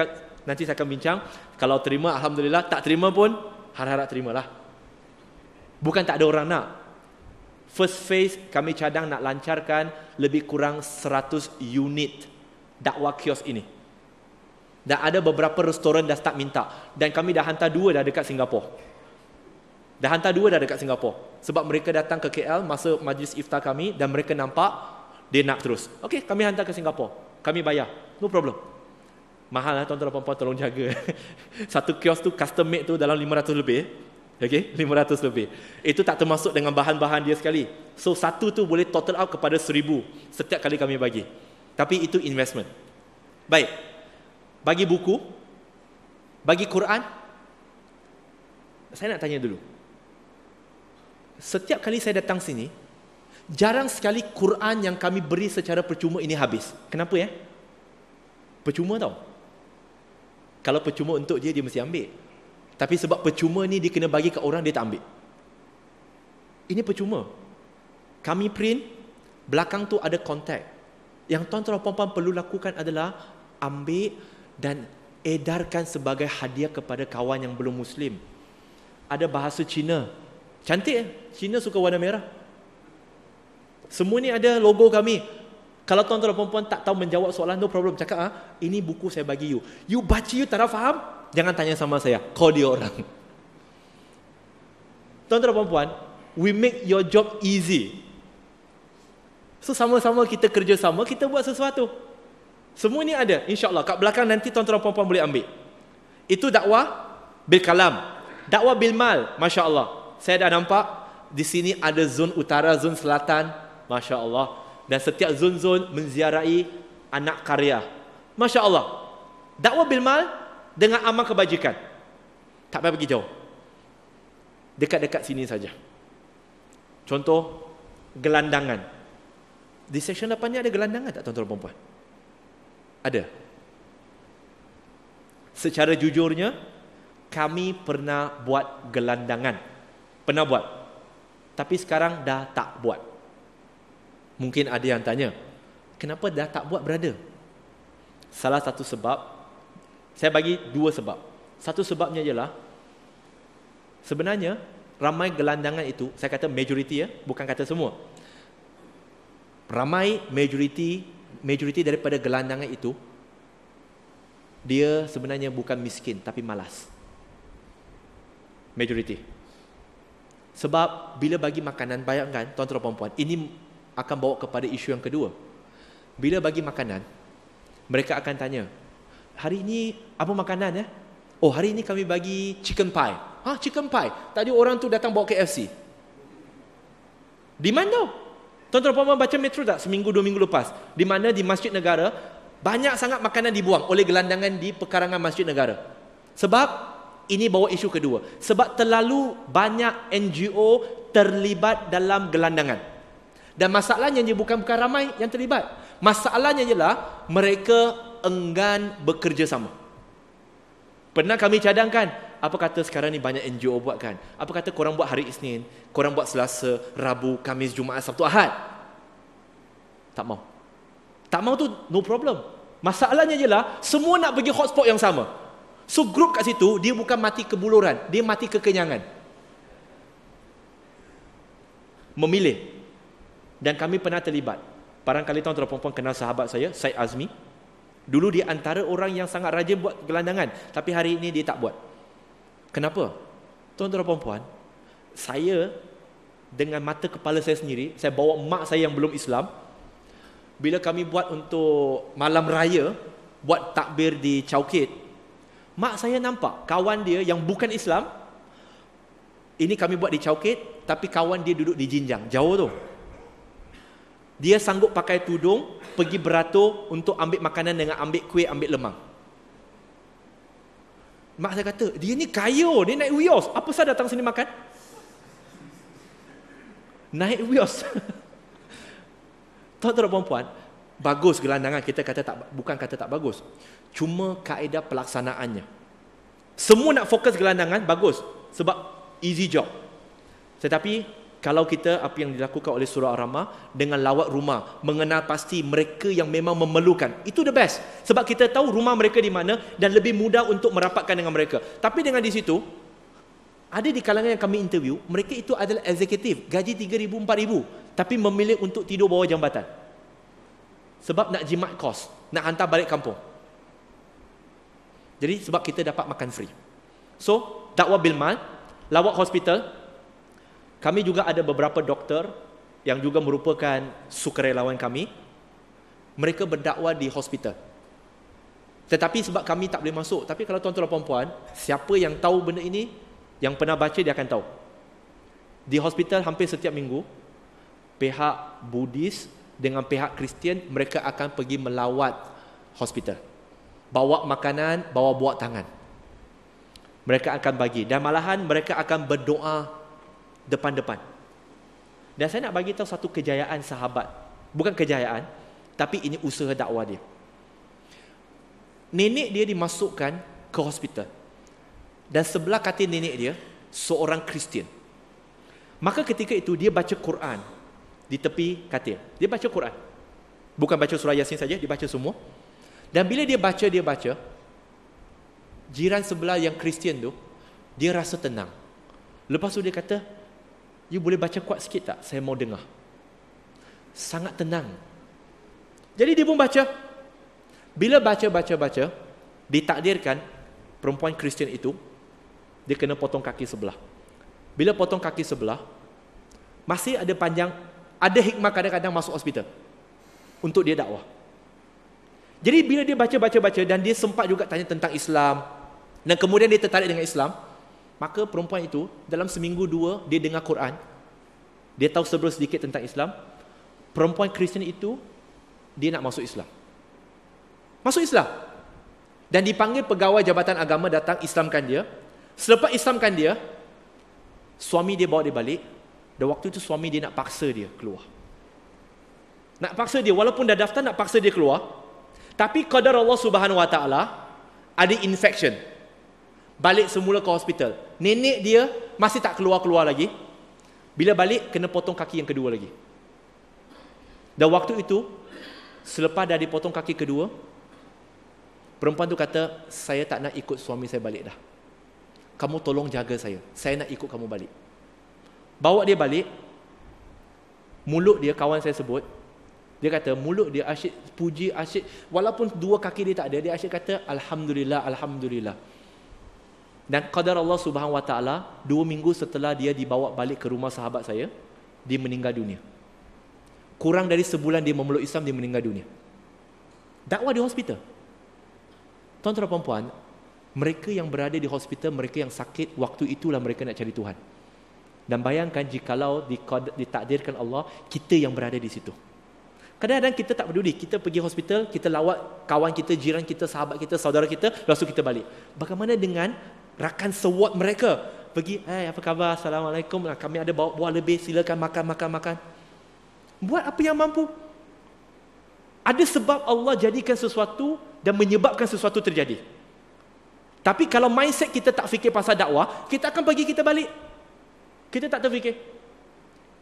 akan bincang. Kalau terima, alhamdulillah. Tak terima pun, harap-harap terimalah. Bukan tak ada orang nak. First phase kami cadang nak lancarkan lebih kurang 100 unit dakwah kios ini. Dan ada beberapa restoran dah start minta. Dan kami dah hantar 2 dah dekat Singapura. Sebab mereka datang ke KL masa majlis iftar kami dan mereka nampak dia nak terus. Okey, kami hantar ke Singapura. Kami bayar. No problem. Mahal lah tuan-tuan dan puan-puan, tolong jaga. Satu kios tu custom made tu dalam 500 lebih. Okey, 500 lebih. Itu tak termasuk dengan bahan-bahan dia sekali. So satu tu boleh total out kepada 1,000 setiap kali kami bagi. Tapi itu investment. Baik. Bagi buku, bagi Quran, saya nak tanya dulu. Setiap kali saya datang sini, jarang sekali Quran yang kami beri secara percuma ini habis. Kenapa ya? Percuma tau. Kalau percuma untuk dia mesti ambil. Tapi sebab percuma ni dia kena bagi ke orang, dia tak ambil. Ini percuma. Kami print, belakang tu ada kontak. Yang tuan-tuan dan puan-puan perlu lakukan adalah ambil dan edarkan sebagai hadiah kepada kawan yang belum Muslim. Ada bahasa Cina. Cantik Cina suka warna merah. Semua ni ada logo kami. Kalau tuan-tuan dan puan-puan tak tahu menjawab soalan, no problem. Cakap, ini buku saya bagi you. You baca, you tak faham? Jangan tanya sama saya, call dia orang. Tuan-tuan dan puan-puan, we make your job easy. So sama-sama kita kerjasama, kita buat sesuatu. Semua ni ada, insya-Allah. Kat belakang nanti tuan-tuan dan puan-puan boleh ambil. Itu dakwah bil kalam. Dakwah bil mal, masya-Allah. Saya dah nampak di sini ada zon utara, zon selatan, masya-Allah. Dan setiap zon-zon menziarahi anak karya. Masya-Allah. Dakwah bil mal dengan amal kebajikan. Tak payah pergi jauh. Dekat-dekat sini saja. Contoh, gelandangan. Di section 8 ni ada gelandangan tak tuan-tuan dan puan-puan? Ada. Secara jujurnya, kami pernah buat gelandangan. Pernah buat. Tapi sekarang dah tak buat. Mungkin ada yang tanya, Kenapa dah tak buat brother? Salah satu sebab, saya bagi dua sebab. Satu sebabnya ialah, sebenarnya ramai gelandangan itu, saya kata majoriti ya, bukan kata semua. Ramai majoriti daripada gelandangan itu, dia sebenarnya bukan miskin tapi malas. Majoriti. Sebab bila bagi makanan, bayangkan tuan-tuan dan puan-puan, ini akan bawa kepada isu yang kedua. Bila bagi makanan, mereka akan tanya, hari ini apa makanan ya? Oh, hari ini kami bagi chicken pie. Chicken pie. Tadi orang tu datang bawa KFC. Di mana? Tuan-tuan dan puan-puan baca Metro tak? Seminggu, 2 minggu lepas. Di mana di Masjid Negara, banyak sangat makanan dibuang oleh gelandangan di pekarangan Masjid Negara. Sebab ini bawa isu kedua. Sebab terlalu banyak NGO terlibat dalam gelandangan. Dan masalahnya dia bukan ramai yang terlibat. Masalahnya ialah mereka enggan bekerja sama. Pernah kami cadangkan, apa kata sekarang ni banyak NGO buat kan? Apa kata korang buat hari Isnin, korang buat Selasa, Rabu, Khamis, Jumaat, Sabtu, Ahad? Tak mau. Tak mau tu no problem. Masalahnya ialah semua nak pergi hotspot yang sama. So grup kat situ, dia bukan mati kebuluran, dia mati kekenyangan. Memilih. Dan kami pernah terlibat. Barangkali tuan-tuan dan puan-puan kenal sahabat saya, Syed Azmi. Dulu dia antara orang yang sangat rajin buat gelandangan, tapi hari ini dia tak buat. Kenapa? Tuan-tuan dan puan-puan, saya dengan mata kepala saya sendiri, saya bawa mak saya yang belum Islam, bila kami buat untuk malam raya, buat takbir di Chowkit, mak saya nampak kawan dia yang bukan Islam, ini kami buat di Chowkit, tapi kawan dia duduk di Jinjang, jauh tu. Dia sanggup pakai tudung, pergi beratur untuk ambil makanan dengan ambil kuih, ambil lemang. Mak saya kata, dia ni kaya, dia naik Wios. Apa saya datang sini makan? Naik Wios. Tuan-tuan dan puan-puan, bagus gelandangan, kita kata tak, bukan kata tak bagus. Cuma kaedah pelaksanaannya. Semua nak fokus gelandangan, bagus. Sebab easy job. Tetapi kalau kita, apa yang dilakukan oleh surah Ar-Rahmah, dengan lawat rumah, mengenal pasti mereka yang memang memerlukan, itu the best. Sebab kita tahu rumah mereka di mana dan lebih mudah untuk merapatkan dengan mereka. Tapi dengan di situ, ada di kalangan yang kami interview, mereka itu adalah eksekutif, gaji 3,000, 4,000, tapi memilih untuk tidur bawah jambatan. Sebab nak jimat kos, nak hantar balik kampung. Jadi sebab kita dapat makan free. So, dakwah bil mal, lawat hospital. Kami juga ada beberapa doktor yang juga merupakan sukarelawan kami. Mereka berdakwah di hospital. Tetapi sebab kami tak boleh masuk. Tapi kalau tuan-tuan dan puan-puan, siapa yang tahu benda ini, yang pernah baca, dia akan tahu. Di hospital hampir setiap minggu, pihak Buddhis dengan pihak Kristian, mereka akan pergi melawat hospital. Bawa makanan, bawa buat tangan. Mereka akan bagi. Dan malahan mereka akan berdoa depan-depan. Dan saya nak bagi tahu satu kejayaan sahabat. Bukan kejayaan, tapi ini usaha dakwah dia. Nenek dia dimasukkan ke hospital. Dan sebelah katil nenek dia, seorang Kristian. Maka ketika itu dia baca Quran di tepi katil. Dia baca Quran. Bukan baca surah Yasin saja, dia baca semua. Dan bila dia baca, jiran sebelah yang Kristian tu, dia rasa tenang. Lepas tu dia kata, you boleh baca kuat sikit tak? Saya mau dengar. Sangat tenang. Jadi dia pun baca. Bila baca, ditakdirkan perempuan Kristian itu, dia kena potong kaki sebelah. Bila potong kaki sebelah, masih ada panjang, ada hikmah kadang-kadang masuk hospital untuk dia dakwah. Jadi bila dia baca, dan dia sempat juga tanya tentang Islam, dan kemudian dia tertarik dengan Islam, maka perempuan itu dalam seminggu 2 dia dengar Quran, dia tahu sedikit tentang Islam. Perempuan Kristian itu dia nak masuk Islam. Masuk Islam. Dan dipanggil pegawai Jabatan Agama datang Islamkan dia. Selepas Islamkan dia, suami dia bawa dia balik. Dan waktu itu suami dia nak paksa dia keluar. Nak paksa dia, walaupun dah daftar, nak paksa dia keluar. Tapi qadar Allah Subhanahu Wa Taala ada infection. Balik semula ke hospital. Nenek dia masih tak keluar-keluar lagi. Bila balik, kena potong kaki yang kedua lagi. Dan waktu itu, Selepas dah dipotong kaki kedua, perempuan tu kata, saya tak nak ikut suami saya balik dah. Kamu tolong jaga saya nak ikut kamu balik. Bawa dia balik. Mulut dia, kawan saya sebut, dia kata mulut dia asyik puji, asyik, walaupun dua kaki dia tak ada, dia asyik kata Alhamdulillah, Alhamdulillah. Dan qadar Allah Subhanahu Wa Taala, 2 minggu setelah dia dibawa balik ke rumah sahabat saya, dia meninggal dunia. Kurang dari sebulan dia memeluk Islam, dia meninggal dunia. Dakwah di hospital. Tuan-tuan dan puan, mereka yang berada di hospital, mereka yang sakit, waktu itulah mereka nak cari Tuhan. Dan bayangkan jikalau ditakdirkan Allah, kita yang berada di situ. Kadang-kadang kita tak peduli, kita pergi hospital, kita lawat kawan kita, jiran kita, sahabat kita, saudara kita, lepas tu kita balik. Bagaimana dengan rakan seward mereka? Pergi, apa khabar? Assalamualaikum, kami ada bawa buah lebih, silakan makan. Buat apa yang mampu. Ada sebab Allah jadikan sesuatu dan menyebabkan sesuatu terjadi. Tapi kalau mindset kita tak fikir pasal dakwah, kita akan pergi, kita balik. Kita tak terfikir.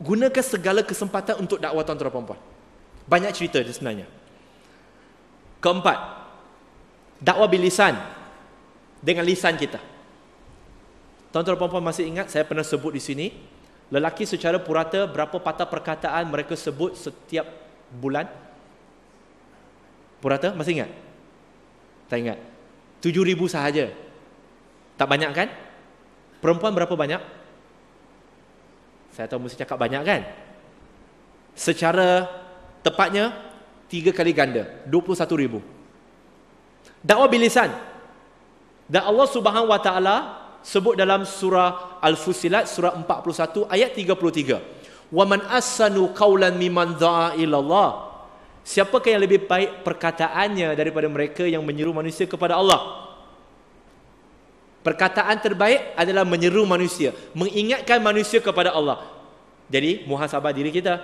Gunakan segala kesempatan untuk dakwah, tuan-tuan dan puan-puan. Banyak cerita dia sebenarnya. Keempat, dakwah bilisan, dengan lisan kita. Tuan-tuan dan puan-puan masih ingat saya pernah sebut di sini, lelaki secara purata berapa patah perkataan mereka sebut setiap bulan? Purata, masih ingat? Tak ingat. 7,000 sahaja. Tak banyak kan? Perempuan berapa banyak? Saya tahu mesti cakap banyak kan? Secara tepatnya 3 kali ganda, 21,000. Dakwah bilisan. Dan Allah Subhanahu Wa Taala sebut dalam surah Al-Fussilat, surah 41 ayat 33. Wa man ahsanu qawlan mimman da'a ila Allah. Siapakah yang lebih baik perkataannya daripada mereka yang menyeru manusia kepada Allah? Perkataan terbaik adalah menyeru manusia, mengingatkan manusia kepada Allah. Jadi muhasabah diri kita.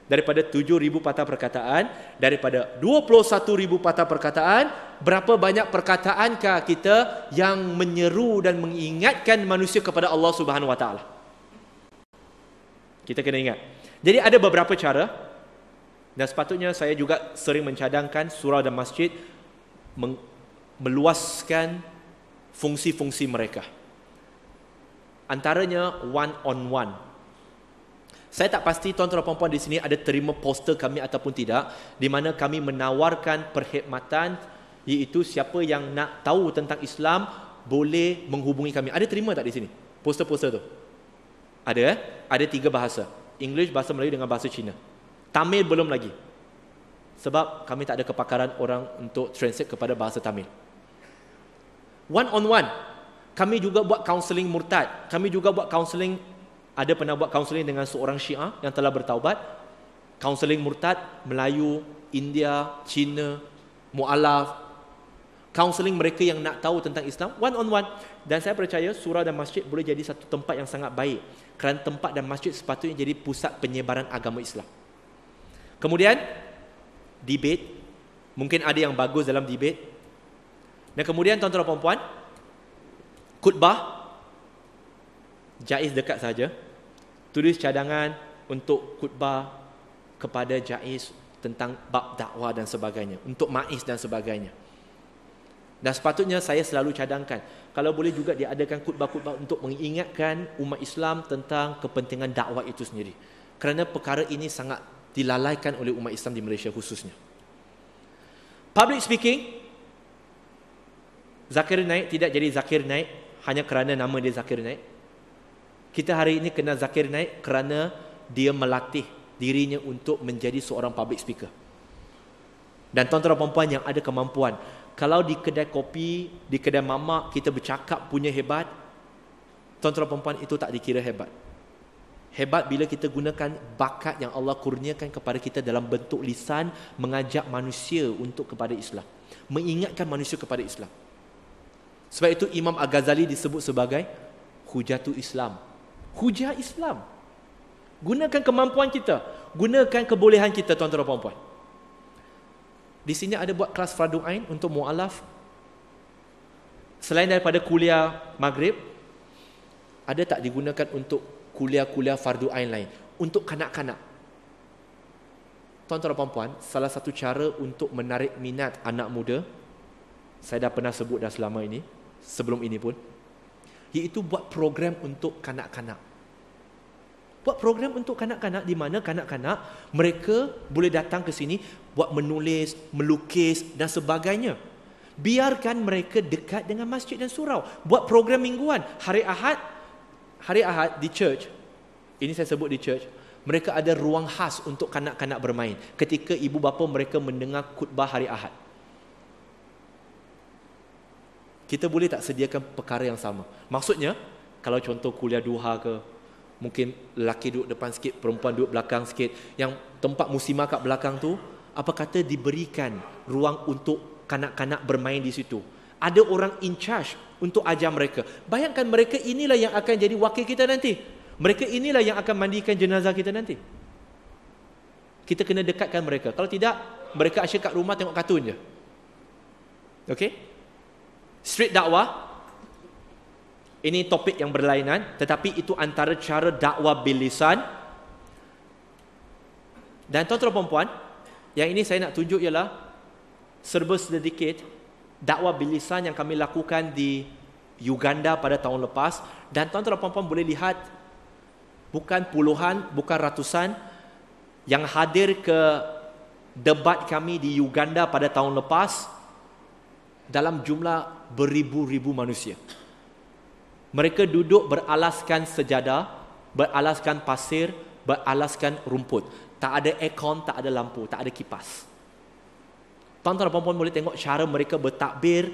Daripada 7,000 patah perkataan, daripada 21,000 patah perkataan, berapa banyak perkataankah kita yang menyeru dan mengingatkan manusia kepada Allah Subhanahu Wa Taala? Kita kena ingat. Jadi ada beberapa cara, dan sepatutnya saya juga sering mencadangkan surau dan masjid meluaskan fungsi-fungsi mereka. Antaranya one on one. Saya tak pasti tuan-tuan dan puan-puan di sini ada terima poster kami ataupun tidak, di mana kami menawarkan perkhidmatan, iaitu siapa yang nak tahu tentang Islam boleh menghubungi kami. Ada terima tak di sini poster-poster tu? Ada Ada 3 bahasa. English, bahasa Melayu dengan bahasa Cina. Tamil belum lagi. Sebab kami tak ada kepakaran orang untuk translate kepada bahasa Tamil. One on one. Kami juga buat kaunseling murtad. Kami juga buat kaunseling, ada pernah buat kaunseling dengan seorang Syiah yang telah bertaubat. Kaunseling murtad, Melayu, India, Cina, mu'alaf. Kaunseling mereka yang nak tahu tentang Islam, one on one. Dan saya percaya surau dan masjid boleh jadi satu tempat yang sangat baik, kerana tempat dan masjid sepatutnya jadi pusat penyebaran agama Islam. Kemudian debate, mungkin ada yang bagus dalam debate. Dan kemudian tuan-tuan dan puan-puan, khutbah jaiz dekat saja. Tulis cadangan untuk khutbah kepada jaiz tentang bab dakwah dan sebagainya, untuk maiz dan sebagainya. Dan sepatutnya saya selalu cadangkan, kalau boleh juga diadakan khutbah-khutbah untuk mengingatkan umat Islam tentang kepentingan dakwah itu sendiri. Kerana perkara ini sangat dilalaikan oleh umat Islam di Malaysia khususnya. Public speaking, Zakir Naik tidak jadi Zakir Naik hanya kerana nama dia Zakir Naik. Kita hari ini kenal Zakir Naik kerana dia melatih dirinya untuk menjadi seorang public speaker. Dan tuan-tuan dan puan-puan yang ada kemampuan, kalau di kedai kopi, di kedai mamak kita bercakap punya hebat, tuan-tuan dan puan-puan, itu tak dikira hebat. Hebat bila kita gunakan bakat yang Allah kurniakan kepada kita dalam bentuk lisan, mengajak manusia untuk kepada Islam, mengingatkan manusia kepada Islam. Sebab itu Imam Al-Ghazali disebut sebagai Hujatul Islam. Hujah Islam. Gunakan kemampuan kita, gunakan kebolehan kita, tuan-tuan dan puan-puan. Di sini ada buat kelas fardu ain untuk mu'alaf. Selain daripada kuliah maghrib, ada tak digunakan untuk kuliah-kuliah fardu ain lain untuk kanak-kanak? Tuan-tuan dan puan-puan, salah satu cara untuk menarik minat anak muda, saya dah pernah sebut dah selama ini, sebelum ini pun, iaitu buat program untuk kanak-kanak. Buat program untuk kanak-kanak di mana kanak-kanak mereka boleh datang ke sini buat menulis, melukis dan sebagainya. Biarkan mereka dekat dengan masjid dan surau. Buat program mingguan. Hari Ahad di church, ini saya sebut di church, mereka ada ruang khas untuk kanak-kanak bermain ketika ibu bapa mereka mendengar khutbah hari Ahad. Kita boleh tak sediakan perkara yang sama? Maksudnya, kalau contoh kuliah duha ke, mungkin lelaki duduk depan sikit, perempuan duduk belakang sikit, yang tempat muslimah kat belakang tu, apa kata diberikan ruang untuk kanak-kanak bermain di situ. Ada orang in charge untuk ajar mereka. Bayangkan mereka inilah yang akan jadi wakil kita nanti. Mereka inilah yang akan mandikan jenazah kita nanti. Kita kena dekatkan mereka. Kalau tidak, mereka asyik kat rumah tengok kartun je. Okey? Street dakwah. Ini topik yang berlainan, tetapi itu antara cara dakwah bil lisan. Dan tuan-tuan dan puan-puan, yang ini saya nak tunjuk ialah serba sedikit dakwah bil lisan yang kami lakukan di Uganda pada tahun lepas. Dan tuan-tuan dan puan-puan boleh lihat, bukan puluhan, bukan ratusan yang hadir ke debat kami di Uganda pada tahun lepas, dalam jumlah beribu-ribu manusia. Mereka duduk beralaskan sejadah, beralaskan pasir, beralaskan rumput. Tak ada aircon, tak ada lampu, tak ada kipas. Tuan-tuan dan puan-puan boleh tengok cara mereka bertakbir,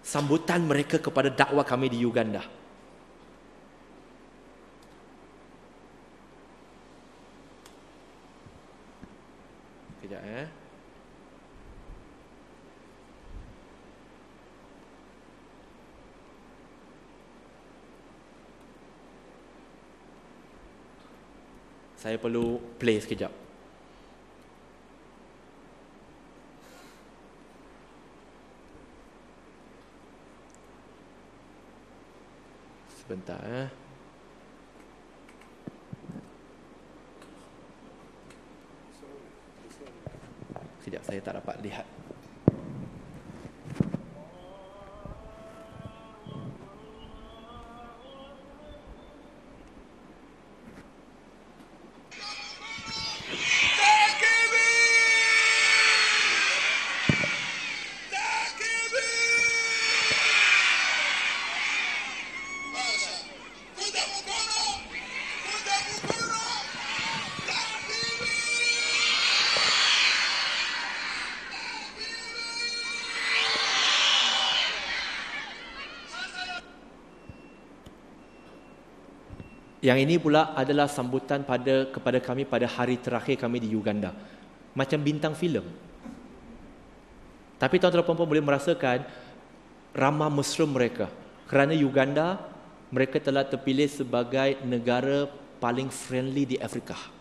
sambutan mereka kepada dakwah kami di Uganda. Kejap Saya perlu play sekejap. Sebentar Sekejap, saya tak dapat lihat. Yang ini pula adalah sambutan kepada kami pada hari terakhir kami di Uganda. Macam bintang filem. Tapi tuan-tuan dan puan-puan boleh merasakan ramah mesra mereka. Kerana Uganda, mereka telah terpilih sebagai negara paling friendly di Afrika.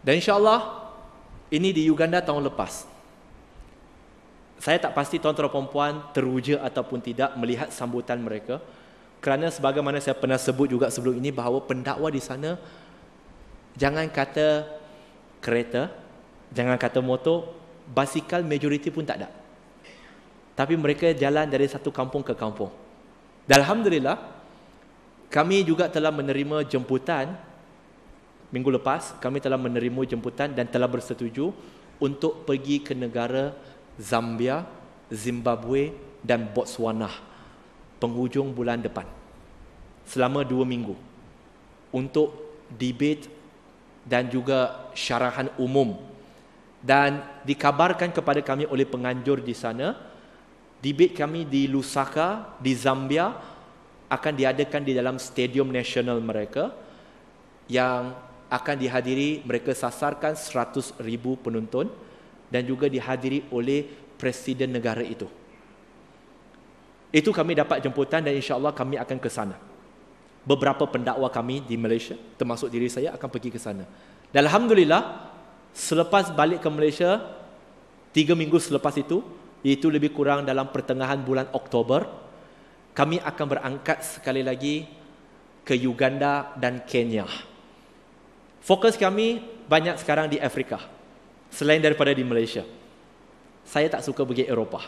Dan insyaAllah, ini di Uganda tahun lepas. Saya tak pasti tuan-tuan dan puan-puan teruja ataupun tidak melihat sambutan mereka. Kerana sebagaimana saya pernah sebut juga sebelum ini, bahawa pendakwa di sana, jangan kata kereta, jangan kata motor, basikal majoriti pun tak ada. Tapi mereka jalan dari satu kampung ke kampung. Dan Alhamdulillah, kami juga telah menerima jemputan. Minggu lepas, kami telah menerima jemputan dan telah bersetuju untuk pergi ke negara Zambia, Zimbabwe dan Botswana penghujung bulan depan. Selama 2 minggu. Untuk debate dan juga syarahan umum. Dan dikabarkan kepada kami oleh penganjur di sana, debate kami di Lusaka, di Zambia, akan diadakan di dalam stadium nasional mereka yang akan dihadiri, mereka sasarkan 100,000 penonton dan juga dihadiri oleh presiden negara itu. Itu kami dapat jemputan dan insya-Allah kami akan ke sana. Beberapa pendakwa kami di Malaysia, termasuk diri saya, akan pergi ke sana. Dan Alhamdulillah, selepas balik ke Malaysia, 3 minggu selepas itu, iaitu lebih kurang dalam pertengahan bulan Oktober, kami akan berangkat sekali lagi ke Uganda dan Kenya. Fokus kami banyak sekarang di Afrika, selain daripada di Malaysia. Saya tak suka pergi Eropah.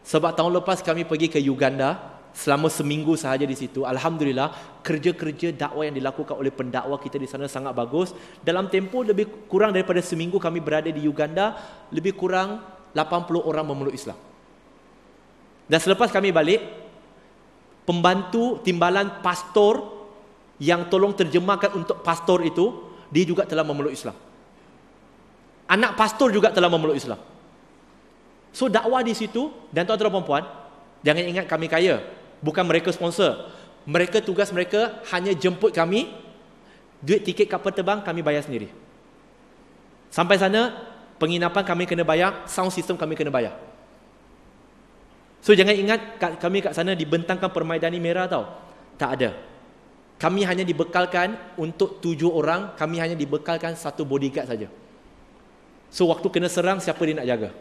Sebab tahun lepas kami pergi ke Uganda, selama seminggu sahaja di situ. Alhamdulillah, kerja-kerja dakwah yang dilakukan oleh pendakwa kita di sana sangat bagus. Dalam tempoh lebih kurang daripada seminggu kami berada di Uganda, lebih kurang 80 orang memeluk Islam. Dan selepas kami balik, pembantu timbalan pastor yang tolong terjemahkan untuk pastor itu, dia juga telah memeluk Islam. Anak pastor juga telah memeluk Islam. So dakwah di situ, dan tuan-tuan dan puan-puan, jangan ingat kami kaya. Bukan mereka sponsor. Mereka, tugas mereka hanya jemput kami. Duit tiket kapal terbang kami bayar sendiri. Sampai sana, penginapan kami kena bayar, sound system kami kena bayar. So jangan ingat kami kat sana dibentangkan permaidani merah tau. Tak ada. Kami hanya dibekalkan untuk 7 orang, kami hanya dibekalkan 1 bodyguard saja. So waktu kena serang, siapa dia nak jaga?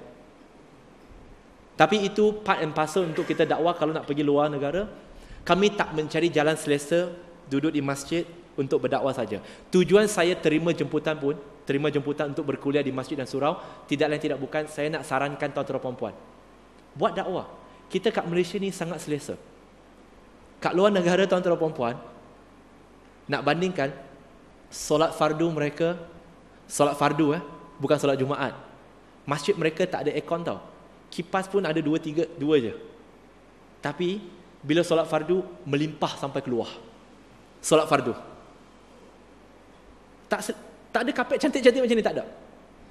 Tapi itu part and parcel untuk kita dakwah kalau nak pergi luar negara. Kami tak mencari jalan selesa, duduk di masjid untuk berdakwah saja. Tujuan saya terima jemputan untuk berkuliah di masjid dan surau, tidak lain tidak bukan, saya nak sarankan tuan-tuan perempuan, buat dakwah. Kita kat Malaysia ni sangat selesa. Kat luar negara tuan-tuan perempuan, nak bandingkan, solat fardu mereka, solat fardu bukan solat Jumaat, masjid mereka tak ada aircon tau. Kipas pun ada 2 je. Tapi bila solat fardu melimpah sampai keluar. Solat fardu. Tak ada kapet cantik-cantik macam ni, tak ada.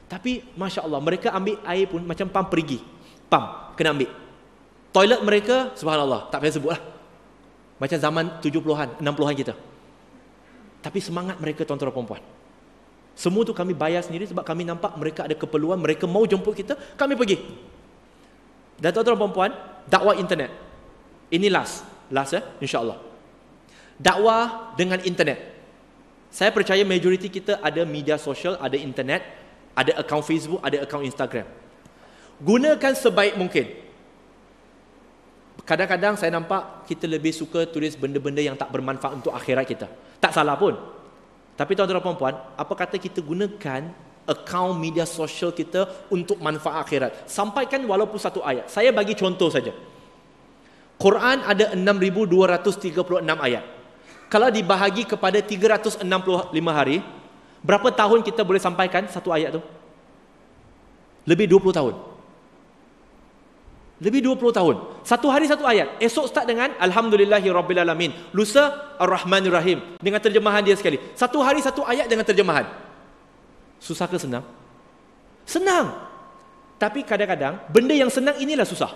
Tapi Masya Allah, mereka ambil air pun macam pam perigi. Pam, kena ambil. Toilet mereka, subhanallah, tak payah sebut lah. Macam zaman 70-an, 60-an kita. Tapi semangat mereka tuan-tuan perempuan. Semua tu kami bayar sendiri sebab kami nampak mereka ada keperluan, mereka mau jemput kita, kami pergi. Dan tuan-tuan perempuan, dakwah internet. Ini last insya-Allah. Dakwah dengan internet. Saya percaya majoriti kita ada media sosial, ada internet, ada akaun Facebook, ada akaun Instagram. Gunakan sebaik mungkin. Kadang-kadang saya nampak kita lebih suka tulis benda-benda yang tak bermanfaat untuk akhirat kita. Tak salah pun. Tapi tuan-tuan perempuan, apa kata kita gunakan akaun media sosial kita untuk manfaat akhirat. Sampaikan walaupun 1 ayat. Saya bagi contoh saja. Quran ada 6,236 ayat. Kalau dibahagi kepada 365 hari, berapa tahun kita boleh sampaikan 1 ayat tu? Lebih 20 tahun. Lebih 20 tahun. 1 hari 1 ayat. Esok start dengan Alhamdulillahirrabbilalamin. Lusa Ar-Rahmanirrahim. Dengan terjemahan dia sekali. 1 hari 1 ayat dengan terjemahan. Susah ke senang? Senang. Tapi kadang-kadang benda yang senang inilah susah.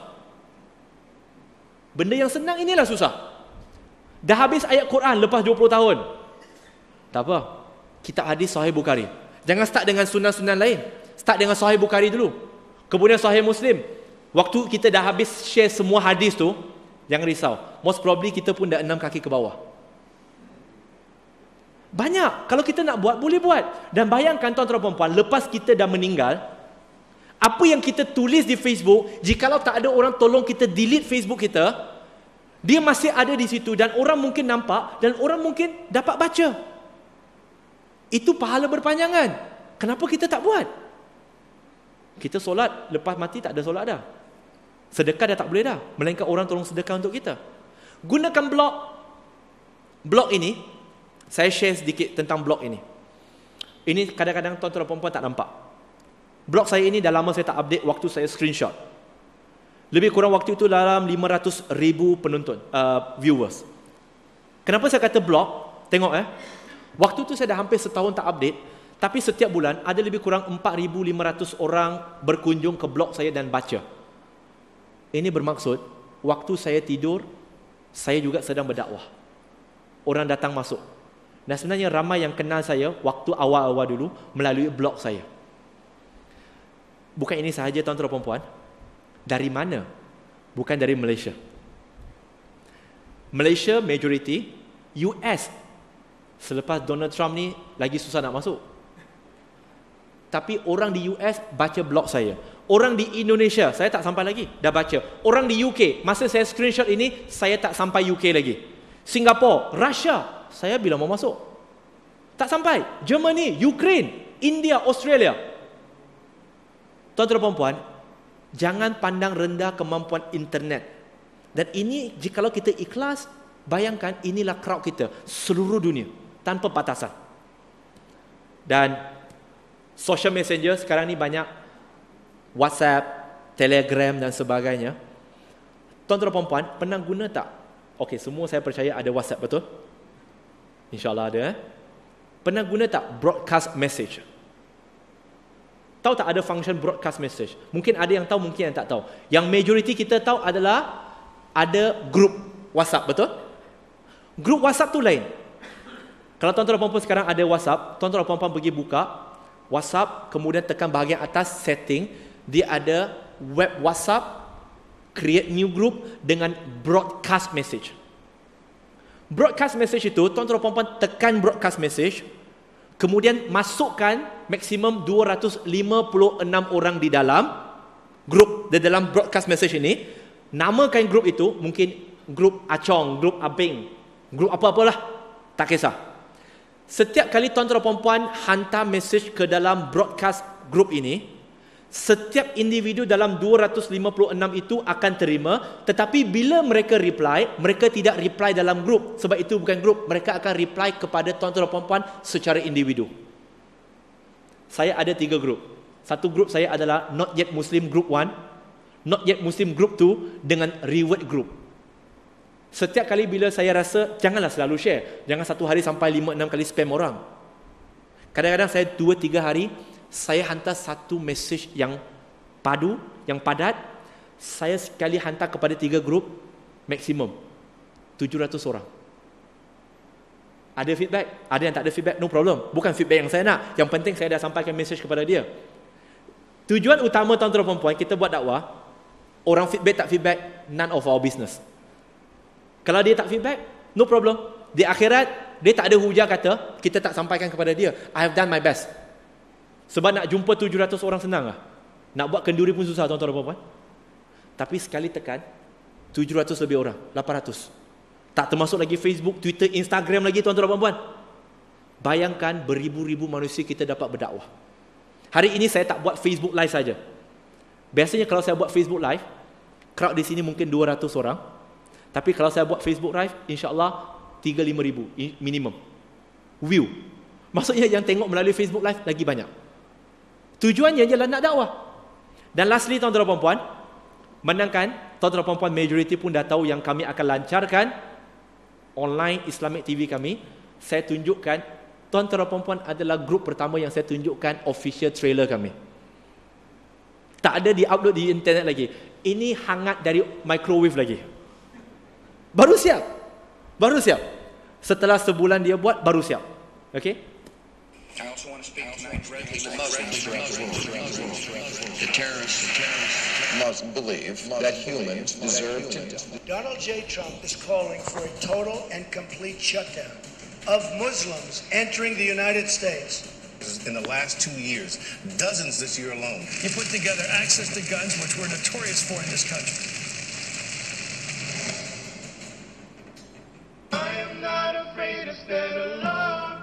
Benda yang senang inilah susah. Dah habis ayat Quran lepas 20 tahun. Tak apa. Kitab hadis Sahih Bukhari. Jangan start dengan sunnah-sunnah lain. Start dengan Sahih Bukhari dulu. Kemudian Sahih Muslim. Waktu kita dah habis share semua hadis tu, jangan risau. Most probably kita pun dah 6 kaki ke bawah. Banyak. Kalau kita nak buat, boleh buat. Dan bayangkan tuan-tuan perempuan, lepas kita dah meninggal, apa yang kita tulis di Facebook, jikalau tak ada orang tolong kita delete Facebook kita, dia masih ada di situ dan orang mungkin nampak dan orang mungkin dapat baca. Itu pahala berpanjangan. Kenapa kita tak buat? Kita solat, lepas mati tak ada solat dah. Sedekah dah tak boleh dah. Melainkan orang tolong sedekah untuk kita. Gunakan blog. Blog ini, saya share sedikit tentang blog ini. Ini kadang-kadang tuan-tuan perempuan tak nampak. Blog saya ini dah lama saya tak update waktu saya screenshot. Lebih kurang waktu itu dalam 500,000 penonton, viewers. Kenapa saya kata blog? Tengok waktu itu saya dah hampir setahun tak update. Tapi setiap bulan ada lebih kurang 4,500 orang berkunjung ke blog saya dan baca. Ini bermaksud, waktu saya tidur, saya juga sedang berdakwah. Orang datang masuk. Dan sebenarnya ramai yang kenal saya waktu awal-awal dulu melalui blog saya. Bukan ini sahaja tuan-tuan dan puan. Dari mana? Bukan dari Malaysia. Malaysia majority, US selepas Donald Trump ni lagi susah nak masuk. Tapi orang di US baca blog saya. Orang di Indonesia, saya tak sampai lagi, dah baca. Orang di UK, masa saya screenshot ini, saya tak sampai UK lagi. Singapura, Russia, saya bila mau masuk? Tak sampai. Germany, Ukraine, India, Australia. Tuan-tuan dan puan, jangan pandang rendah kemampuan internet. Dan ini, jikalau kita ikhlas, bayangkan inilah crowd kita, seluruh dunia, tanpa batasan. Dan social messenger sekarang ni banyak, WhatsApp, Telegram dan sebagainya. Tuan-tuan dan puan, pernah guna tak? Okey, semua saya percaya ada WhatsApp, betul? InsyaAllah ada. Pernah guna tak broadcast message? Tahu tak ada function broadcast message? Mungkin ada yang tahu, mungkin yang tak tahu. Yang majoriti kita tahu adalah ada group WhatsApp, betul? Group WhatsApp tu lain. Kalau tuan-tuan dan puan sekarang ada WhatsApp, tuan-tuan dan puan pergi buka WhatsApp, kemudian tekan bahagian atas setting, dia ada web WhatsApp, create new group dengan broadcast message. Broadcast message itu, tuan-tuan dan puan tekan broadcast message, kemudian masukkan maksimum 256 orang di dalam grup, di dalam broadcast message ini. Namakan grup itu, mungkin grup Acong, grup Abing, grup apa-apalah, tak kisah. Setiap kali tuan-tuan dan puan hantar message ke dalam broadcast grup ini, setiap individu dalam 256 itu akan terima, tetapi bila mereka reply, mereka tidak reply dalam grup, sebab itu bukan grup, mereka akan reply kepada tuan-tuan dan puan secara individu. Saya ada 3 grup. Satu grup saya adalah Not Yet Muslim Group 1, Not Yet Muslim Group 2 dengan Reward Group. Setiap kali bila saya rasa, janganlah selalu share, jangan satu hari sampai 5-6 kali spam orang. Kadang-kadang saya 2-3 hari saya hantar satu message yang padu, yang padat. Saya sekali hantar kepada 3 grup, maksimum 700 orang. Ada feedback, ada yang tak ada feedback, no problem. Bukan feedback yang saya nak, yang penting saya dah sampaikan message kepada dia. Tujuan utama tuan-tuan dan puan kita buat dakwah, orang feedback tak feedback, none of our business. Kalau dia tak feedback, no problem. Di akhirat, dia tak ada hujah kata, kita tak sampaikan kepada dia, I have done my best. Sebab nak jumpa 700 orang senang lah. Nak buat kenduri pun susah, tuan-tuan dan puan. Tapi sekali tekan, 700 lebih orang, 800. Tak termasuk lagi Facebook, Twitter, Instagram lagi, tuan-tuan dan puan. Bayangkan beribu-ribu manusia kita dapat berdakwah. Hari ini saya tak buat Facebook Live saja. Biasanya kalau saya buat Facebook Live, crowd di sini mungkin 200 orang. Tapi kalau saya buat Facebook Live, insyaAllah 3-5 ribu minimum view. Maksudnya yang tengok melalui Facebook Live lagi banyak. Tujuannya ialah nak dakwah. Dan lastly, tuan-tuan dan puan, menangkan tuan-tuan dan puan majority pun dah tahu yang kami akan lancarkan online Islamic TV kami. Saya tunjukkan, tuan-tuan dan puan adalah grup pertama yang saya tunjukkan official trailer kami. Tak ada di-upload di internet lagi. Ini hangat dari microwave lagi. Baru siap. Baru siap. Setelah sebulan dia buat, baru siap. Okay? I also want to speak tonight directly to Muslims throughout the world. The terrorists Muslims believe that humans deserve to die. Donald J. Trump is calling for a total and complete shutdown of Muslims entering the United States. In the last 2 years, dozens this year alone. You put together access to guns, which we're notorious for in this country. I am not afraid to stand alone.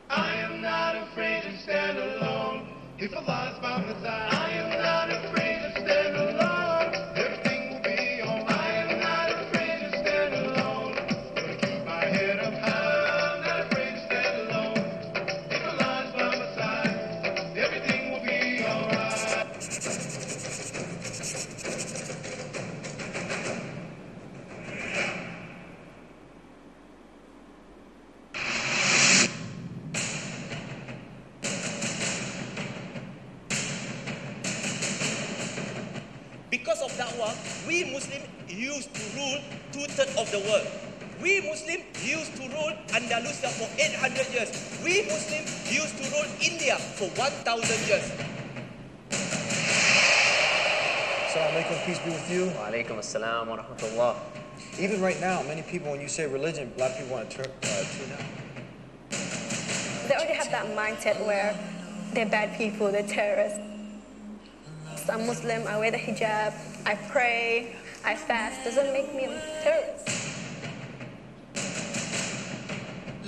I am not afraid to stand alone. If Allah's by my side, I am not afraid to stand alone. Everything will be alright. I am not afraid to stand alone. Gonna keep my head up high. I'm not afraid to stand alone. If Allah's by my side, everything will be alright. Because of dakwah, we Muslim used to rule 2/3 of the world. We Muslim used to rule Andalusia for 800 years. We Muslim used to rule India for 1,000 years. Assalamu alaikum, peace be with you. Wa alaikum assalam wa rahmatullah. Even right now, many people, when you say religion, a lot of people want to tune out. They already have that mindset where they're bad people, they're terrorists. So I'm Muslim, I wear the hijab, I pray, I fast. Doesn't make me a terrorist.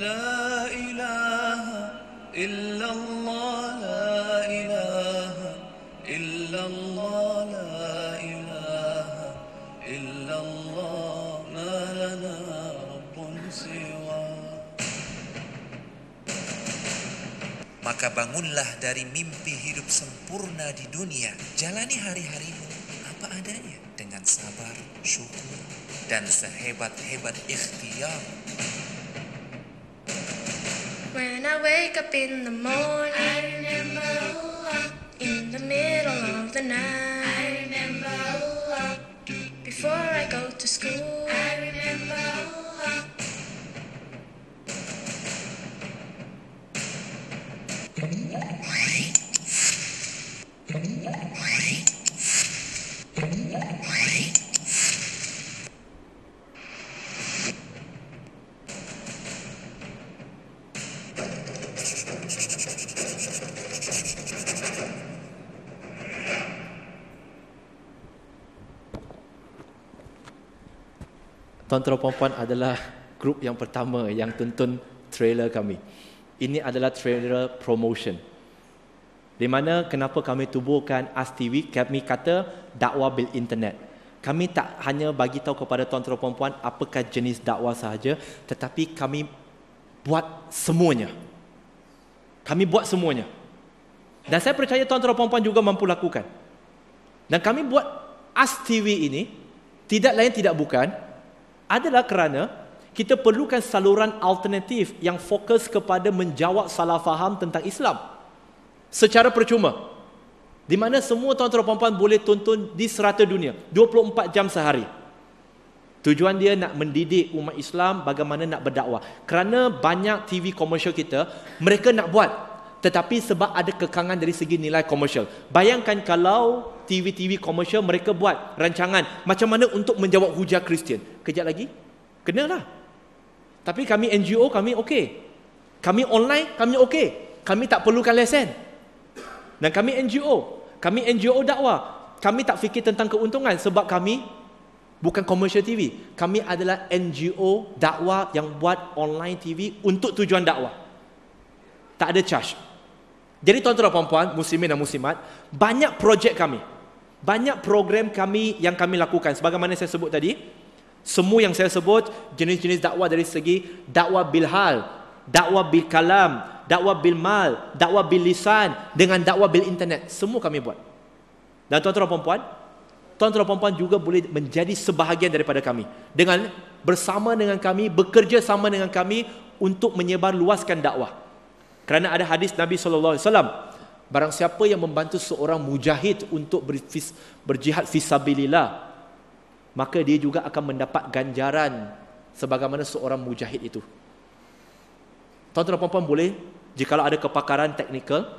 La ilaha illallah, la ilaha illallah, la ilaha illallah, ma lana rabbun siwa. Maka bangunlah dari mimpi hidup sempurna di dunia. Jalani hari-harimu apa adanya dengan sabar, syukur, dan sehebat-hebat ikhtiar. When I wake up in the morning, I remember Allah. In the middle of the night, I remember Allah. Before I go to school, I remember Allah. Tuan-tuan puan-puan adalah grup yang pertama yang tonton trailer kami. Ini adalah trailer promotion. Di mana kenapa kami tubuhkan AS TV, kami kata dakwah bil internet. Kami tak hanya bagi tahu kepada tuan-tuan puan-puan apakah jenis dakwah sahaja, tetapi kami buat semuanya. Kami buat semuanya. Dan saya percaya tuan-tuan puan-puan juga mampu lakukan. Dan kami buat AS TV ini tidak lain tidak bukan adalah kerana kita perlukan saluran alternatif yang fokus kepada menjawab salah faham tentang Islam secara percuma, di mana semua tuan-tuan puan-puan boleh tonton di serata dunia 24 jam sehari. Tujuan dia nak mendidik umat Islam bagaimana nak berdakwah. Kerana banyak TV komersial kita, mereka nak buat, tetapi sebab ada kekangan dari segi nilai komersial. Bayangkan kalau TV-TV komersial mereka buat rancangan macam mana untuk menjawab hujah Kristian. Kejap lagi, kenalah. Tapi kami NGO, kami okey. Kami online, kami okey. Kami tak perlukan lesen. Dan kami NGO dakwah. Kami tak fikir tentang keuntungan sebab kami bukan commercial TV. Kami adalah NGO dakwah yang buat online TV untuk tujuan dakwah. Tak ada charge. Jadi tuan-tuan dan puan-puan, muslimin dan muslimat, banyak projek kami. Banyak program kami yang kami lakukan. Sebagaimana saya sebut tadi, semua yang saya sebut, jenis-jenis dakwah dari segi dakwah bil hal, dakwah bil kalam, dakwah bil mal, dakwah bil lisan, dengan dakwah bil internet, semua kami buat. Dan tuan-tuan dan puan-puan juga boleh menjadi sebahagian daripada kami dengan bersama dengan kami, bekerja sama dengan kami untuk menyebar luaskan dakwah. Kerana ada hadis Nabi SAW, barang siapa yang membantu seorang mujahid untuk berjihad fisabilillah, maka dia juga akan mendapat ganjaran sebagaimana seorang mujahid itu. Tuan-tuan dan puan-puan boleh, jikalau ada kepakaran teknikal,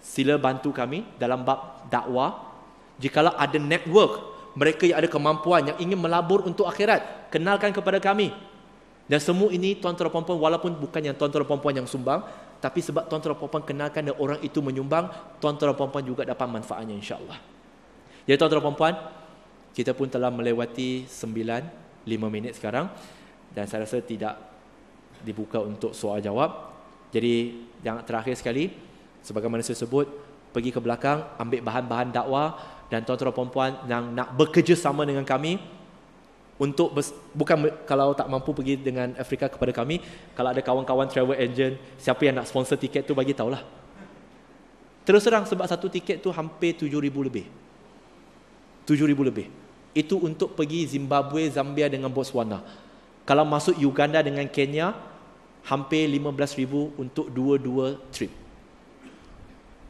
sila bantu kami dalam bab dakwah. Jikalau ada network, mereka yang ada kemampuan, yang ingin melabur untuk akhirat, kenalkan kepada kami. Dan semua ini tuan-tuan dan puan-puan, walaupun bukan yang tuan-tuan dan puan-puan yang sumbang, tapi sebab tuan-tuan dan puan-puan kenalkan dan orang itu menyumbang, tuan-tuan dan puan-puan juga dapat manfaatnya insya-Allah. Jadi tuan-tuan dan puan-puan, kita pun telah melewati 5 minit sekarang, dan saya rasa tidak dibuka untuk soal jawab. Jadi yang terakhir sekali, sebagaimana saya sebut, pergi ke belakang, ambil bahan-bahan dakwah, dan tuan-tuan dan puan-puan yang nak bekerja sama dengan kami untuk bukan kalau tak mampu pergi dengan Afrika kepada kami, kalau ada kawan-kawan travel agent, siapa yang nak sponsor tiket tu bagi tahulah. Terus terang, sebab satu tiket tu hampir 7,000 lebih. 7,000 lebih. Itu untuk pergi Zimbabwe, Zambia dengan Botswana. Kalau masuk Uganda dengan Kenya, hampir 15,000 untuk dua-dua trip.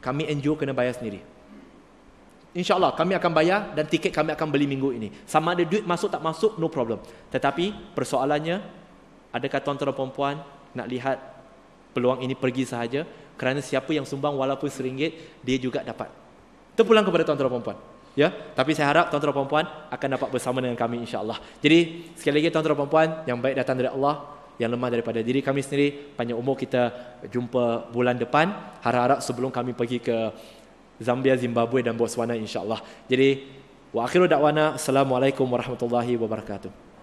Kami NGO kena bayar sendiri. InsyaAllah kami akan bayar dan tiket kami akan beli minggu ini. Sama ada duit masuk tak masuk, no problem. Tetapi persoalannya, adakah tuan-tuan dan puan-puan nak lihat peluang ini pergi sahaja? Kerana siapa yang sumbang walaupun RM1, dia juga dapat. Terpulang kepada tuan-tuan dan puan-puan. Ya, tapi saya harap tuan-tuan dan puan-puan akan dapat bersama dengan kami insya-Allah. Jadi sekali lagi tuan-tuan dan puan-puan yang baik datang dari Allah, yang lemah daripada diri kami sendiri. Panjang umur, kita jumpa bulan depan. Harap-harap sebelum kami pergi ke Zambia, Zimbabwe dan Botswana insya-Allah. Jadi wa akhiru da'wana, assalamualaikum warahmatullahi wabarakatuh.